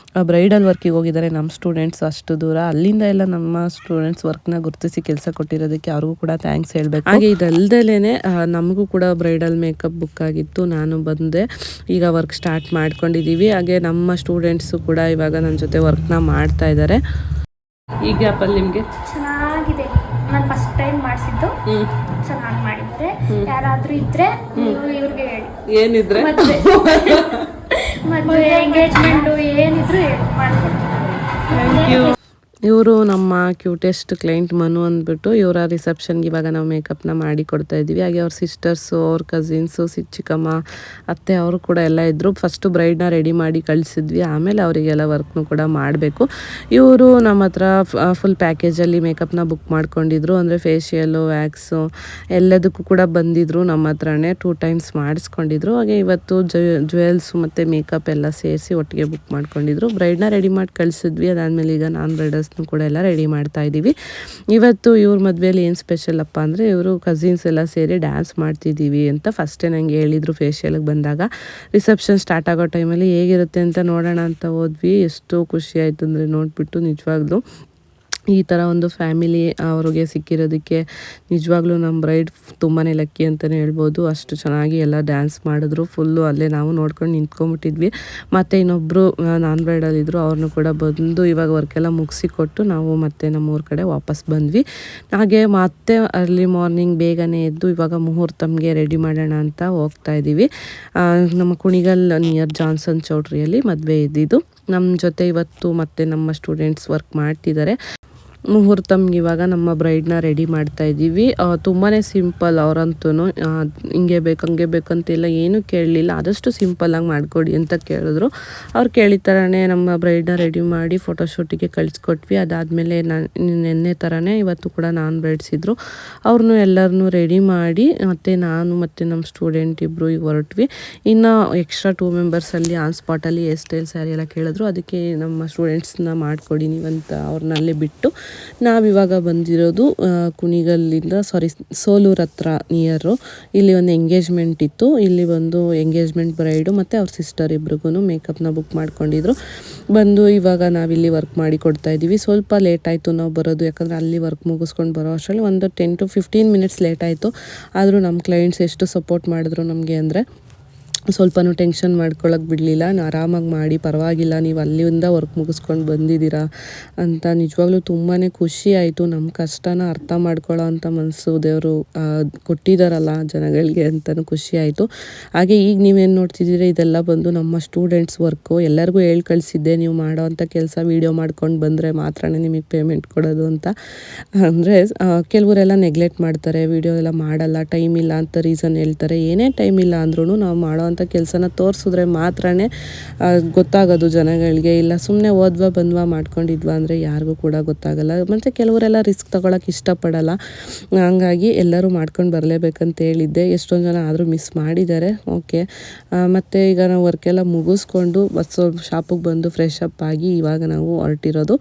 ಬ್ರೈಡಲ್ ವರ್ಕಿಗೆ ಹೋಗಿದ್ದಾರೆ ನಮ್ಮ ಸ್ಟೂಡೆಂಟ್ಸ್. ಅಷ್ಟು ದೂರ ಅಲ್ಲಿಂದ ಎಲ್ಲ ನಮ್ಮ ಸ್ಟೂಡೆಂಟ್ಸ್ ವರ್ಕ್ನ ಗುರುತಿಸಿ ಕೆಲಸ ಕೊಟ್ಟಿರೋದಕ್ಕೆ ಅವ್ರಿಗೂ ಕೂಡ ಥ್ಯಾಂಕ್ಸ್ ಹೇಳಬೇಕು. ಹಾಗೆ ಇದಲ್ದಲೇ ನಮಗೂ ಕೂಡ ಬ್ರೈಡಲ್ ಮೇಕಪ್ ಬುಕ್ ಆಗಿತ್ತು. ನಾನು ಬಂದೆ, ಈಗ ವರ್ಕ್ ಸ್ಟಾರ್ಟ್ ಮಾಡ್ಕೊಂಡಿದ್ದೀವಿ. ಹಾಗೆ ನಮ್ಮ ಸ್ಟೂಡೆಂಟ್ಸು ಕೂಡ ಇವಾಗ ನನ್ನ ಜೊತೆ ವರ್ಕ್ನ ಮಾಡ್ತಾ ಇದ್ದಾರೆ. ಈ ಗ್ಯಾಪಲ್ಲಿ ನಿಮಗೆ ಚೆನ್ನಾಗಿದೆ. ನಾನು ಫಸ್ಟ್ ಟೈಮ್ ಮಾಡಿಸಿದ್ದು, ಚೆನ್ನಾಗಿ ಮಾಡಿದ್ದಾರೆ. ಯಾರಾದರೂ ಇದ್ರೆ ಇವ್ರಿಗೆ ಹೇಳಿ, ಏನಿದ್ರೆ ಮದುವೆ ಎಂಗೇಜ್ಮೆಂಟು ಏನಿದ್ರು ಹೇಳಿ ಮಾಡ್ಕೊಡ್ತೀನಿ. Thank you. ಇವರು ನಮ್ಮ ಕ್ಯೂಟೆಸ್ಟ್ ಕ್ಲೈಂಟ್ ಮನು ಅಂದ್ಬಿಟ್ಟು ಇವರ ರಿಸೆಪ್ಷನ್ಗೆ ಇವಾಗ ನಾವು ಮೇಕಪ್ನ ಮಾಡಿ ಕೊಡ್ತಾ ಇದ್ದೀವಿ. ಹಾಗೆ ಅವ್ರ ಸಿಸ್ಟರ್ಸು, ಅವ್ರ ಕಸಿನ್ಸು, ಚಿಕ್ಕಮ್ಮ, ಅತ್ತೆ ಅವರು ಕೂಡ ಎಲ್ಲ ಇದ್ದರು. ಫಸ್ಟು ಬ್ರೈಡ್ನ ರೆಡಿ ಮಾಡಿ ಕಳಿಸಿದ್ವಿ, ಆಮೇಲೆ ಅವರಿಗೆಲ್ಲ ವರ್ಕ್ನು ಕೂಡ ಮಾಡಬೇಕು. ಇವರು ನಮ್ಮ ಹತ್ರ ಫುಲ್ ಪ್ಯಾಕೇಜಲ್ಲಿ ಮೇಕಪ್ನ ಬುಕ್ ಮಾಡ್ಕೊಂಡಿದ್ರು. ಅಂದರೆ ಫೇಶಿಯಲು, ವ್ಯಾಕ್ಸು ಎಲ್ಲದಕ್ಕೂ ಕೂಡ ಬಂದಿದ್ದರು ನಮ್ಮ ಹತ್ರನೇ. 2 ಟೈಮ್ಸ್ ಮಾಡಿಸ್ಕೊಂಡಿದ್ರು. ಹಾಗೆ ಇವತ್ತು ಜ್ಯುವೆಲ್ಸು ಮತ್ತು ಮೇಕಪ್ ಎಲ್ಲ ಸೇರಿಸಿ ಒಟ್ಟಿಗೆ ಬುಕ್ ಮಾಡ್ಕೊಂಡಿದ್ರು. ಬ್ರೈಡ್ನ ರೆಡಿ ಮಾಡಿ ಕಳಿಸಿದ್ವಿ. ಅದಾದಮೇಲೆ ಈಗ ನಾನ್ ಬ್ರೈಡಲ್ಸ್ ಕೂಡ ಎಲ್ಲ ರೆಡಿ ಮಾಡ್ತಾ ಇದ್ದೀವಿ. ಇವತ್ತು ಇವ್ರ ಮದುವೆಯಲ್ಲಿ ಏನು ಸ್ಪೆಷಲ್ ಅಪ್ಪ ಅಂದರೆ ಇವರು ಕಸಿನ್ಸ್ ಎಲ್ಲ ಸೇರಿ ಡ್ಯಾನ್ಸ್ ಮಾಡ್ತಿದ್ದೀವಿ ಅಂತ ಫಸ್ಟೇ ನನಗೆ ಹೇಳಿದರು ಫೇಶಿಯಲ್ಗೆ ಬಂದಾಗ. ರಿಸೆಪ್ಷನ್ ಸ್ಟಾರ್ಟ್ ಆಗೋ ಟೈಮಲ್ಲಿ ಹೇಗಿರುತ್ತೆ ಅಂತ ನೋಡೋಣ ಅಂತ ಹೋದ್ವಿ. ಎಷ್ಟು ಖುಷಿ ಆಯಿತು ಅಂದರೆ ನೋಡಿಬಿಟ್ಟು. ನಿಜವಾಗ್ಲೂ ಈ ಥರ ಒಂದು ಫ್ಯಾಮಿಲಿ ಅವ್ರಿಗೆ ಸಿಕ್ಕಿರೋದಕ್ಕೆ ನಿಜವಾಗ್ಲೂ ನಮ್ಮ ಬ್ರೈಡ್ ತುಂಬಾ ಲಕ್ಕಿ ಅಂತಲೇ ಹೇಳ್ಬೋದು. ಅಷ್ಟು ಚೆನ್ನಾಗಿ ಎಲ್ಲ ಡ್ಯಾನ್ಸ್ ಮಾಡಿದ್ರು. ಫುಲ್ಲು ಅಲ್ಲೇ ನಾವು ನೋಡ್ಕೊಂಡು ನಿಂತ್ಕೊಂಡ್ಬಿಟ್ಟಿದ್ವಿ. ಮತ್ತು ಇನ್ನೊಬ್ಬರು ನಾನ್ ಬ್ರೈಡಲ್ಲಿದ್ದರು, ಅವ್ರನ್ನೂ ಕೂಡ ಬಂದು ಇವಾಗ ವರ್ಕೆಲ್ಲ ಮುಗಿಸಿಕೊಟ್ಟು ನಾವು ಮತ್ತೆ ನಮ್ಮೂರ ಕಡೆ ವಾಪಸ್ ಬಂದ್ವಿ. ಹಾಗೆ ಮತ್ತೆ ಅರ್ಲಿ ಮಾರ್ನಿಂಗ್ ಬೇಗನೆ ಎದ್ದು ಇವಾಗ ಮುಹೂರ್ತಮ್ಗೆ ರೆಡಿ ಮಾಡೋಣ ಅಂತ ಹೋಗ್ತಾ ಇದ್ದೀವಿ. ನಮ್ಮ ಕುಣಿಗಲ್ ನಿಯರ್ ಜಾನ್ಸನ್ ಚೌಟ್ರಿಯಲ್ಲಿ ಮದುವೆ ಇದ್ದಿದ್ದು. ನಮ್ಮ ಜೊತೆ ಇವತ್ತು ಮತ್ತೆ ನಮ್ಮ ಸ್ಟೂಡೆಂಟ್ಸ್ ವರ್ಕ್ ಮಾಡ್ತಿದ್ದಾರೆ. ಮುಹೂರ್ತಮ್ಗೆ ಇವಾಗ ನಮ್ಮ ಬ್ರೈಡ್ನ ರೆಡಿ ಮಾಡ್ತಾ ಇದ್ದೀವಿ. ತುಂಬಾ ಸಿಂಪಲ್. ಅವರಂತೂ ಹಿಂಗೆ ಬೇಕು ಹಂಗೆ ಬೇಕಂತೆಲ್ಲ ಏನೂ ಕೇಳಲಿಲ್ಲ. ಆದಷ್ಟು ಸಿಂಪಲ್ಲಾಗಿ ಮಾಡಿಕೊಡಿ ಅಂತ ಕೇಳಿದ್ರು. ಅವ್ರು ಕೇಳಿದ ಥರನೇ ನಮ್ಮ ಬ್ರೈಡ್ನ ರೆಡಿ ಮಾಡಿ ಫೋಟೋಶೂಟಿಗೆ ಕಳಿಸ್ಕೊಟ್ವಿ. ಅದಾದಮೇಲೆ ನೆನ್ನೆ ಥರನೇ ಇವತ್ತು ಕೂಡ ನಾನ್ ಬ್ರೈಡ್ಸಿದ್ರು. ಅವ್ರನ್ನೂ ಎಲ್ಲರನ್ನೂ ರೆಡಿ ಮಾಡಿ ಮತ್ತು ನಾನು ಮತ್ತು ನಮ್ಮ ಸ್ಟೂಡೆಂಟ್ ಇಬ್ಬರು ಈಗ ಹೊರಟ್ವಿ. ಇನ್ನು ಎಕ್ಸ್ಟ್ರಾ 2 ಮೆಂಬರ್ಸಲ್ಲಿ ಆನ್ ಸ್ಪಾಟಲ್ಲಿ ಹೇರ್ ಸ್ಟೈಲ್ ಸ್ಯಾರಿ ಎಲ್ಲ ಕೇಳಿದ್ರು. ಅದಕ್ಕೆ ನಮ್ಮ ಸ್ಟೂಡೆಂಟ್ಸ್ನ ಮಾಡಿಕೊಡಿ ನೀವಂತ ಅವ್ರನ್ನಲ್ಲೇ ಬಿಟ್ಟು ನಾವಿವಾಗ ಬಂದಿರೋದು ಕುಣಿಗಲ್ಲಿಂದ ಸೋಲೂರು ಹತ್ರ ನಿಯರು. ಇಲ್ಲಿ ಒಂದು ಎಂಗೇಜ್ಮೆಂಟ್ ಇತ್ತು. ಇಲ್ಲಿ ಬಂದು ಎಂಗೇಜ್ಮೆಂಟ್ ಬ್ರೈಡು ಮತ್ತು ಅವ್ರ ಸಿಸ್ಟರ್ ಇಬ್ರಿಗೂ ಮೇಕಪ್ನ ಬುಕ್ ಮಾಡ್ಕೊಂಡಿದ್ರು. ಬಂದು ಇವಾಗ ನಾವಿಲ್ಲಿ ವರ್ಕ್ ಮಾಡಿ ಕೊಡ್ತಾ ಇದ್ದೀವಿ. ಸ್ವಲ್ಪ ಲೇಟ್ ಆಯಿತು ನಾವು ಬರೋದು, ಯಾಕಂದರೆ ಅಲ್ಲಿ ವರ್ಕ್ ಮುಗಿಸ್ಕೊಂಡು ಬರೋ ಅಷ್ಟರಲ್ಲಿ ಒಂದು 10 to 15 ಮಿನಿಟ್ಸ್ ಲೇಟ್ ಆಯಿತು. ಆದರೂ ನಮ್ಮ ಕ್ಲೈಂಟ್ಸ್ ಎಷ್ಟು ಸಪೋರ್ಟ್ ಮಾಡಿದ್ರು ನಮಗೆ ಅಂದರೆ ಸ್ವಲ್ಪನೂ ಟೆನ್ಷನ್ ಮಾಡ್ಕೊಳ್ಳೋಕೆ ಬಿಡಲಿಲ್ಲ. ಆರಾಮಾಗಿ ಮಾಡಿ, ಪರವಾಗಿಲ್ಲ, ನೀವು ಅಲ್ಲಿಂದ ವರ್ಕ್ ಮುಗಿಸ್ಕೊಂಡು ಬಂದಿದ್ದೀರಾ ಅಂತ ನಿಜವಾಗ್ಲೂ ತುಂಬಾ ಖುಷಿ ಆಯಿತು. ನಮ್ಮ ಕಷ್ಟನ ಅರ್ಥ ಮಾಡ್ಕೊಳ್ಳೋ ಅಂಥ ಮನಸ್ಸು ದೇವರು ಕೊಟ್ಟಿದ್ದಾರಲ್ಲ ಜನಗಳಿಗೆ ಅಂತಲೂ ಖುಷಿ ಆಯಿತು. ಹಾಗೆ ಈಗ ನೀವೇನು ನೋಡ್ತಿದ್ದೀರಿ ಇದೆಲ್ಲ ಬಂದು ನಮ್ಮ ಸ್ಟೂಡೆಂಟ್ಸ್ ವರ್ಕು. ಎಲ್ಲರಿಗೂ ಹೇಳಿ ಕಳಿಸಿದ್ದೆ, ನೀವು ಮಾಡೋ ಅಂಥ ಕೆಲಸ ವೀಡಿಯೋ ಮಾಡ್ಕೊಂಡು ಬಂದರೆ ಮಾತ್ರ ನಿಮಗೆ ಪೇಮೆಂಟ್ ಕೊಡೋದು ಅಂತ. ಅಂದರೆ ಕೆಲವರೆಲ್ಲ ನೆಗ್ಲೆಕ್ಟ್ ಮಾಡ್ತಾರೆ, ವೀಡಿಯೋ ಎಲ್ಲ ಮಾಡಲ್ಲ, ಟೈಮ್ ಇಲ್ಲ ಅಂತ ರೀಸನ್ ಹೇಳ್ತಾರೆ. ಏನೇ ಟೈಮ್ ಇಲ್ಲ ಅಂದ್ರೂ ನಾವು ಮಾಡೋ ಅಂಥ ಕೆಲಸನ ತೋರಿಸಿದ್ರೆ ಮಾತ್ರನೇ ಗೊತ್ತಾಗೋದು ಜನಗಳಿಗೆ. ಇಲ್ಲ ಸುಮ್ಮನೆ ಓದ್ವಾ ಬಂದ್ವಾ ಮಾಡ್ಕೊಂಡಿದ್ವಾ ಅಂದರೆ ಯಾರಿಗೂ ಕೂಡ ಗೊತ್ತಾಗಲ್ಲ. ಮತ್ತು ಕೆಲವರೆಲ್ಲ ರಿಸ್ಕ್ ತೊಗೊಳಕ್ಕೆ ಇಷ್ಟಪಡಲ್ಲ. ಹಂಗಾಗಿ ಎಲ್ಲರೂ ಮಾಡ್ಕೊಂಡು ಬರಲೇಬೇಕಂತ ಹೇಳಿದ್ದೆ. ಎಷ್ಟೊಂದು ಜನ ಆದರೂ ಮಿಸ್ ಮಾಡಿದ್ದಾರೆ. ಓಕೆ, ಮತ್ತು ಈಗ ನಾವು ವರ್ಕೆಲ್ಲ ಮುಗಿಸ್ಕೊಂಡು ಶಾಪಿಗೆ ಬಂದು ಫ್ರೆಶ್ ಅಪ್ ಆಗಿ ಇವಾಗ ನಾವು ಹೊರಟಿರೋದು.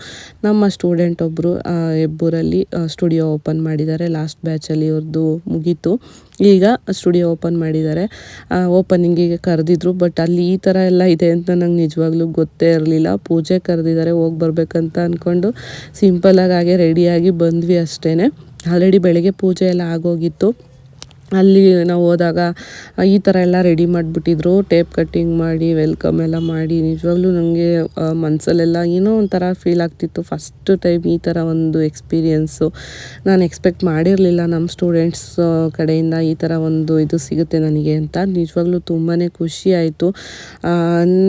ನಮ್ಮ ಸ್ಟೂಡೆಂಟ್ ಒಬ್ಬರು ಹೆಬ್ಬೂರಲ್ಲಿ ಸ್ಟುಡಿಯೋ ಓಪನ್ ಮಾಡಿದ್ದಾರೆ. ಲಾಸ್ಟ್ ಬ್ಯಾಚಲ್ಲಿ ಇವ್ರದ್ದು ಮುಗೀತು, ಈಗ ಸ್ಟುಡಿಯೋ ಓಪನ್ ಮಾಡಿದ್ದಾರೆ. ಓಪನಿಂಗಿಗೆ ಕರೆದಿದ್ರು, ಬಟ್ ಅಲ್ಲಿ ಈ ಥರ ಎಲ್ಲ ಇದೆ ಅಂತ ನಂಗೆ ನಿಜವಾಗ್ಲೂ ಗೊತ್ತೇ ಇರಲಿಲ್ಲ. ಪೂಜೆ ಕರೆದಿದ್ದಾರೆ, ಹೋಗಿ ಬರಬೇಕಂತ ಅಂದ್ಕೊಂಡು ಸಿಂಪಲಾಗಿ ಹಾಗೆ ರೆಡಿಯಾಗಿ ಬಂದ್ವಿ ಅಷ್ಟೇ. ಆಲ್ರೆಡಿ ಬೆಳಗ್ಗೆ ಪೂಜೆ ಎಲ್ಲ ಆಗೋಗಿತ್ತು. ಅಲ್ಲಿ ನಾವು ಹೋದಾಗ ಈ ಥರ ಎಲ್ಲ ರೆಡಿ ಮಾಡಿಬಿಟ್ಟಿದ್ರು, ಟೇಪ್ ಕಟ್ಟಿಂಗ್ ಮಾಡಿ ವೆಲ್ಕಮ್ ಎಲ್ಲ ಮಾಡಿ. ನಿಜವಾಗ್ಲೂ ನನಗೆ ಮನಸ್ಸಲ್ಲೆಲ್ಲ ಏನೋ ಒಂಥರ ಫೀಲ್ ಆಗ್ತಿತ್ತು. ಫಸ್ಟ್ ಟೈಮ್ ಈ ಥರ ಒಂದು ಎಕ್ಸ್ಪೀರಿಯೆನ್ಸು ನಾನು ಎಕ್ಸ್ಪೆಕ್ಟ್ ಮಾಡಿರಲಿಲ್ಲ. ನಮ್ಮ ಸ್ಟೂಡೆಂಟ್ಸ್ ಕಡೆಯಿಂದ ಈ ಥರ ಒಂದು ಇದು ಸಿಗುತ್ತೆ ನನಗೆ ಅಂತ ನಿಜವಾಗ್ಲೂ ತುಂಬಾ ಖುಷಿ ಆಯಿತು.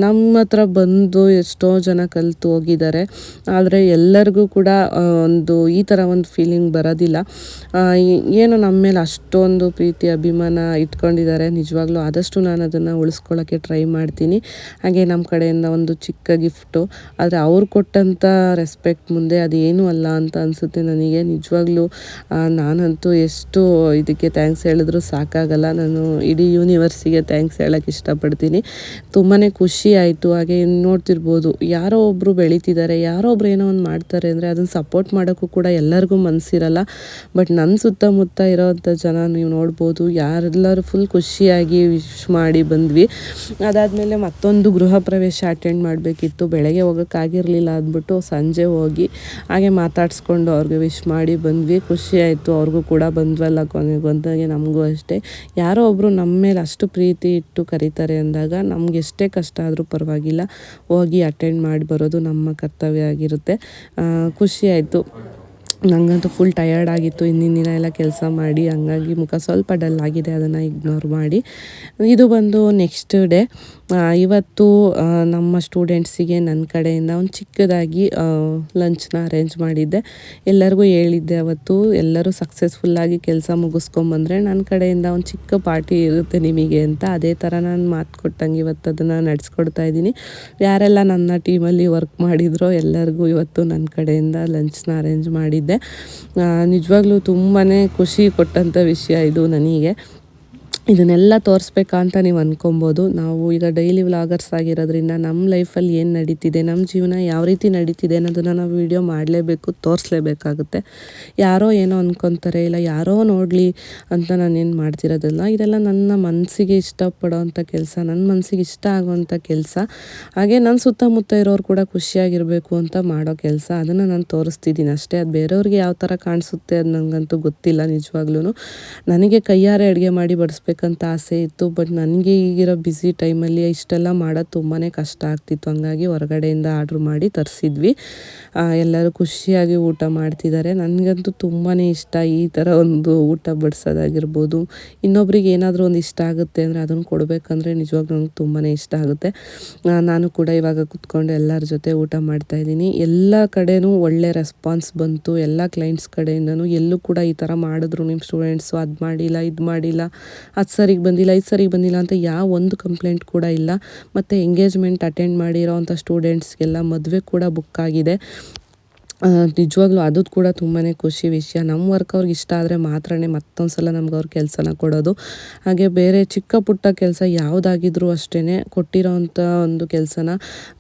ನಮ್ಮ ಹತ್ರ ಬಂದು ಎಷ್ಟೋ ಜನ ಕಲಿತು ಹೋಗಿದ್ದಾರೆ, ಆದರೆ ಎಲ್ಲರಿಗೂ ಕೂಡ ಒಂದು ಈ ಥರ ಒಂದು ಫೀಲಿಂಗ್ ಬರೋದಿಲ್ಲ. ಏನು ನಮ್ಮ ಮೇಲೆ ಅಷ್ಟೊಂದು ಪ್ರೀತಿ ಅಭಿಮಾನ ಇಟ್ಕೊಂಡಿದ್ದಾರೆ. ನಿಜವಾಗ್ಲೂ ಆದಷ್ಟು ನಾನು ಅದನ್ನು ಉಳಿಸ್ಕೊಳ್ಳೋಕ್ಕೆ ಟ್ರೈ ಮಾಡ್ತೀನಿ. ಹಾಗೆ ನಮ್ಮ ಕಡೆಯಿಂದ ಒಂದು ಚಿಕ್ಕ ಗಿಫ್ಟು, ಆದರೆ ಅವ್ರು ಕೊಟ್ಟಂಥ ರೆಸ್ಪೆಕ್ಟ್ ಮುಂದೆ ಅದೇನೂ ಅಲ್ಲ ಅಂತ ಅನಿಸುತ್ತೆ ನನಗೆ. ನಿಜವಾಗ್ಲೂ ನಾನಂತೂ ಎಷ್ಟು ಇದಕ್ಕೆ ಥ್ಯಾಂಕ್ಸ್ ಹೇಳಿದ್ರು ಸಾಕಾಗಲ್ಲ. ನಾನು ಇಡೀ ಯೂನಿವರ್ಸಿಗೆ ಥ್ಯಾಂಕ್ಸ್ ಹೇಳೋಕ್ಕೆ ಇಷ್ಟಪಡ್ತೀನಿ. ತುಂಬಾ ಖುಷಿ ಆಯಿತು. ಹಾಗೆ ನೋಡ್ತಿರ್ಬೋದು, ಯಾರೋ ಒಬ್ಬರು ಬೆಳೀತಿದ್ದಾರೆ, ಯಾರೋ ಒಬ್ರು ಏನೋ ಒಂದು ಮಾಡ್ತಾರೆ ಅಂದರೆ ಅದನ್ನು ಸಪೋರ್ಟ್ ಮಾಡೋಕ್ಕೂ ಕೂಡ ಎಲ್ಲರಿಗೂ ಮನಸ್ಸಿರಲ್ಲ. ಬಟ್ ನನ್ನ ಸುತ್ತಮುತ್ತ ಇರೋವಂಥ ಜನ ನೀವು ನೋಡ್ಬೋದು, ಯಾರೆಲ್ಲರೂ ಫುಲ್ ಖುಷಿಯಾಗಿ ವಿಶ್ ಮಾಡಿ ಬಂದ್ವಿ. ಅದಾದಮೇಲೆ ಮತ್ತೊಂದು ಗೃಹ ಪ್ರವೇಶ ಅಟೆಂಡ್ ಮಾಡಬೇಕಿತ್ತು. ಬೆಳಗ್ಗೆ ಹೋಗೋಕ್ಕಾಗಿರಲಿಲ್ಲ ಅಂದ್ಬಿಟ್ಟು ಸಂಜೆ ಹೋಗಿ ಹಾಗೆ ಮಾತಾಡಿಸ್ಕೊಂಡು ಅವ್ರಿಗೆ ವಿಶ್ ಮಾಡಿ ಬಂದ್ವಿ. ಖುಷಿ ಆಯಿತು, ಅವ್ರಿಗೂ ಕೂಡ ಬಂದ್ವಲ್ಲ ಕೊನೆಗೆ ಬಂದಾಗೆ ನಮಗೂ ಅಷ್ಟೇ. ಯಾರೋ ಒಬ್ಬರು ನಮ್ಮ ಮೇಲೆ ಅಷ್ಟು ಪ್ರೀತಿ ಇಟ್ಟು ಕರೀತಾರೆ ಅಂದಾಗ ನಮ್ಗೆ ಎಷ್ಟೇ ಕಷ್ಟ ಆದರೂ ಪರವಾಗಿಲ್ಲ, ಹೋಗಿ ಅಟೆಂಡ್ ಮಾಡಿ ಬರೋದು ನಮ್ಮ ಕರ್ತವ್ಯ ಆಗಿರುತ್ತೆ. ಖುಷಿ ಆಯಿತು. ನನಗಂತೂ ಫುಲ್ ಟಯರ್ಡ್ ಆಗಿತ್ತು ಹಿಂದಿನ ದಿನ ಎಲ್ಲ ಕೆಲಸ ಮಾಡಿ, ಹಂಗಾಗಿ ಮುಖ ಸ್ವಲ್ಪ ಡಲ್ ಆಗಿದೆ, ಅದನ್ನು ಇಗ್ನೋರ್ ಮಾಡಿ. ಇದು ಬಂದು ನೆಕ್ಸ್ಟ್ ಡೇ. ಇವತ್ತು ನಮ್ಮ ಸ್ಟೂಡೆಂಟ್ಸಿಗೆ ನನ್ನ ಕಡೆಯಿಂದ ಒಂದು ಚಿಕ್ಕದಾಗಿ ಲಂಚ್ನ ಅರೇಂಜ್ ಮಾಡಿದ್ದೆ. ಎಲ್ಲರಿಗೂ ಹೇಳಿದ್ದೆ ಅವತ್ತು, ಎಲ್ಲರೂ ಸಕ್ಸಸ್ಫುಲ್ಲಾಗಿ ಕೆಲಸ ಮುಗಿಸ್ಕೊಂಬಂದರೆ ನನ್ನ ಕಡೆಯಿಂದ ಒಂದು ಚಿಕ್ಕ ಪಾರ್ಟಿ ಇರುತ್ತೆ ನಿಮಗೆ ಅಂತ. ಅದೇ ಥರ ನಾನು ಮಾತು ಕೊಟ್ಟಂಗೆ ಇವತ್ತು ಅದನ್ನು ನಡೆಸ್ಕೊಡ್ತಾ ಇದ್ದೀನಿ. ಯಾರೆಲ್ಲ ನನ್ನ ಟೀಮಲ್ಲಿ ವರ್ಕ್ ಮಾಡಿದ್ರೋ ಎಲ್ಲರಿಗೂ ಇವತ್ತು ನನ್ನ ಕಡೆಯಿಂದ ಲಂಚ್ನ ಅರೇಂಜ್ ಮಾಡಿದ್ದೆ. ನಿಜವಾಗ್ಲೂ ತುಂಬಾ ಖುಷಿ ಕೊಟ್ಟಂಥ ವಿಷಯ ಇದು ನನಗೆ. ಇದನ್ನೆಲ್ಲ ತೋರಿಸ್ಬೇಕಾ ಅಂತ ನೀವು ಅಂದ್ಕೊಬೋದು. ನಾವು ಈಗ ಡೈಲಿ ವ್ಲಾಗರ್ಸ್ ಆಗಿರೋದ್ರಿಂದ ನಮ್ಮ ಲೈಫಲ್ಲಿ ಏನು ನಡೀತಿದೆ, ನಮ್ಮ ಜೀವನ ಯಾವ ರೀತಿ ನಡೀತಿದೆ ಅನ್ನೋದನ್ನು ನಾವು ವೀಡಿಯೋ ಮಾಡಲೇಬೇಕು, ತೋರಿಸ್ಲೇಬೇಕಾಗುತ್ತೆ. ಯಾರೋ ಏನೋ ಅಂದ್ಕೊತಾರೆ, ಇಲ್ಲ ಯಾರೋ ನೋಡಲಿ ಅಂತ ನಾನೇನು ಮಾಡ್ತಿರೋದಿಲ್ಲ. ಇದೆಲ್ಲ ನನ್ನ ಮನಸ್ಸಿಗೆ ಇಷ್ಟಪಡೋವಂಥ ಕೆಲಸ, ನನ್ನ ಮನಸ್ಸಿಗೆ ಇಷ್ಟ ಆಗೋವಂಥ ಕೆಲಸ. ಹಾಗೆ ನನ್ನ ಸುತ್ತಮುತ್ತ ಇರೋರು ಕೂಡ ಖುಷಿಯಾಗಿರಬೇಕು ಅಂತ ಮಾಡೋ ಕೆಲಸ. ಅದನ್ನು ನಾನು ತೋರಿಸ್ತಿದ್ದೀನಿ ಅಷ್ಟೇ. ಅದು ಬೇರೆಯವ್ರಿಗೆ ಯಾವ ಥರ ಕಾಣಿಸುತ್ತೆ ಅದು ನನಗಂತೂ ಗೊತ್ತಿಲ್ಲ. ನಿಜವಾಗ್ಲೂ ನನಗೆ ಕೈಯಾರೆ ಅಡುಗೆ ಮಾಡಿ ಬಡಿಸ್ಬೇಕಂತ ಆಸೆ ಇತ್ತು, ಬಟ್ ನನಗೆ ಈಗಿರೋ ಬ್ಯುಸಿ ಟೈಮಲ್ಲಿ ಇಷ್ಟೆಲ್ಲ ಮಾಡೋದು ತುಂಬಾ ಕಷ್ಟ ಆಗ್ತಿತ್ತು. ಹಂಗಾಗಿ ಹೊರಗಡೆಯಿಂದ ಆರ್ಡ್ರ್ ಮಾಡಿ ತರಿಸಿದ್ವಿ. ಎಲ್ಲರೂ ಖುಷಿಯಾಗಿ ಊಟ ಮಾಡ್ತಿದ್ದಾರೆ. ನನಗಂತೂ ತುಂಬಾ ಇಷ್ಟ ಈ ಥರ ಒಂದು ಊಟ ಬಡಿಸೋದಾಗಿರ್ಬೋದು. ಇನ್ನೊಬ್ರಿಗೆ ಏನಾದರೂ ಒಂದು ಇಷ್ಟ ಆಗುತ್ತೆ ಅಂದರೆ ಅದನ್ನು ಕೊಡಬೇಕಂದ್ರೆ ನಿಜವಾಗ್ಲೂ ನನಗೆ ತುಂಬಾ ಇಷ್ಟ ಆಗುತ್ತೆ. ನಾನು ಕೂಡ ಇವಾಗ ಕೂತ್ಕೊಂಡು ಎಲ್ಲರ ಜೊತೆ ಊಟ ಮಾಡ್ತಾಯಿದ್ದೀನಿ. ಎಲ್ಲ ಕಡೆನೂ ಒಳ್ಳೆ ರೆಸ್ಪಾನ್ಸ್ ಬಂತು. ಎಲ್ಲ ಕ್ಲೈಂಟ್ಸ್ ಕಡೆಯಿಂದನೂ ಎಲ್ಲೂ ಕೂಡ ಈ ಥರ ಮಾಡಿದ್ರು ನಿಮ್ಮ ಸ್ಟೂಡೆಂಟ್ಸು, ಅದು ಮಾಡಿಲ್ಲ, ಇದು ಮಾಡಿಲ್ಲ, ಅದು ಸರಿಗೆ ಬಂದಿಲ್ಲ, ಇದು ಸರಿಗೆ ಬಂದಿಲ್ಲ ಅಂತ ಯಾವ ಒಂದು ಕಂಪ್ಲೇಂಟ್ ಕೂಡ ಇಲ್ಲ. ಮತ್ತು ಎಂಗೇಜ್ಮೆಂಟ್ ಅಟೆಂಡ್ ಮಾಡಿರೋ ಅಂಥ ಸ್ಟೂಡೆಂಟ್ಸ್ಗೆಲ್ಲ ಮದುವೆ ಕೂಡ ಬುಕ್ ಆಗಿದೆ. ನಿಜವಾಗ್ಲೂ ಅದು ಕೂಡ ತುಂಬಾ ಖುಷಿ ವಿಷಯ. ನಮ್ಮ ವರ್ಕ್ ಅವ್ರಿಗೆ ಇಷ್ಟ ಆದರೆ ಮಾತ್ರನೇ ಮತ್ತೊಂದು ಸಲ ನಮ್ಗೆ ಅವ್ರ ಕೆಲಸನ ಕೊಡೋದು. ಹಾಗೆ ಬೇರೆ ಚಿಕ್ಕ ಪುಟ್ಟ ಕೆಲಸ ಯಾವುದಾಗಿದ್ರೂ ಅಷ್ಟೇ ಕೊಟ್ಟಿರೋವಂಥ ಒಂದು ಕೆಲಸನ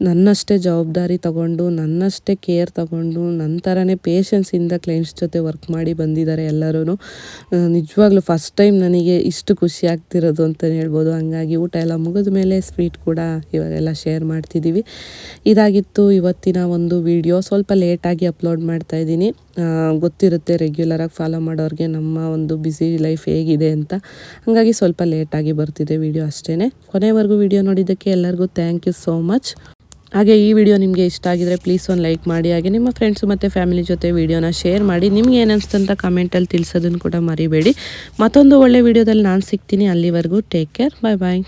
ನನ್ನಷ್ಟೇ ಜವಾಬ್ದಾರಿ ತಗೊಂಡು ನನ್ನಷ್ಟೇ ಕೇರ್ ತಗೊಂಡು ನನ್ನ ಥರನೇ ಪೇಷನ್ಸಿಂದ ಕ್ಲೈಂಟ್ಸ್ ಜೊತೆ ವರ್ಕ್ ಮಾಡಿ ಬಂದಿದ್ದಾರೆ ಎಲ್ಲರೂ. ನಿಜವಾಗ್ಲೂ ಫಸ್ಟ್ ಟೈಮ್ ನನಗೆ ಇಷ್ಟು ಖುಷಿ ಆಗ್ತಿರೋದು ಅಂತಲೇ ಹೇಳ್ಬೋದು. ಹಂಗಾಗಿ ಊಟ ಎಲ್ಲ ಮುಗಿದ ಮೇಲೆ ಸ್ವೀಟ್ ಕೂಡ ಇವಾಗೆಲ್ಲ ಶೇರ್ ಮಾಡ್ತಿದ್ದೀವಿ. ಇದಾಗಿತ್ತು ಇವತ್ತಿನ ಒಂದು ವಿಡಿಯೋ. ಸ್ವಲ್ಪ ಲೇಟಾಗಿ ಅಪ್ಲೋಡ್ ಮಾಡ್ತಾ ಇದ್ದೀನಿ. ಗೊತ್ತಿರುತ್ತೆ ರೆಗ್ಯುಲರಾಗಿ ಫಾಲೋ ಮಾಡೋರಿಗೆ ನಮ್ಮ ಒಂದು ಬ್ಯುಸಿ ಲೈಫ್ ಹೇಗಿದೆ ಅಂತ. ಹಾಗಾಗಿ ಸ್ವಲ್ಪ ಲೇಟಾಗಿ ಬರ್ತಿದೆ ವಿಡಿಯೋ ಅಷ್ಟೇ. ಕೊನೆವರೆಗೂ ವಿಡಿಯೋ ನೋಡಿದ್ದಕ್ಕೆ ಎಲ್ಲರಿಗೂ ಥ್ಯಾಂಕ್ ಯು ಸೋ ಮಚ್. ಹಾಗೆ ಈ ವಿಡಿಯೋ ನಿಮಗೆ ಇಷ್ಟ ಆಗಿದ್ರೆ ಪ್ಲೀಸ್ ಒಂದು ಲೈಕ್ ಮಾಡಿ. ಹಾಗೆ ನಿಮ್ಮ ಫ್ರೆಂಡ್ಸು ಮತ್ತು ಫ್ಯಾಮಿಲಿ ಜೊತೆ ವಿಡಿಯೋನ ಶೇರ್ ಮಾಡಿ. ನಿಮ್ಗೆ ಏನನ್ಸ್ತಂತ ಕಮೆಂಟಲ್ಲಿ ತಿಳಿಸೋದನ್ನು ಕೂಡ ಮರಿಬೇಡಿ. ಮತ್ತೊಂದು ಒಳ್ಳೆ ವಿಡಿಯೋದಲ್ಲಿ ನಾನು ಸಿಗ್ತೀನಿ. ಅಲ್ಲಿವರೆಗೂ ಟೇಕ್ ಕೇರ್. ಬಾಯ್ ಬಾಯ್.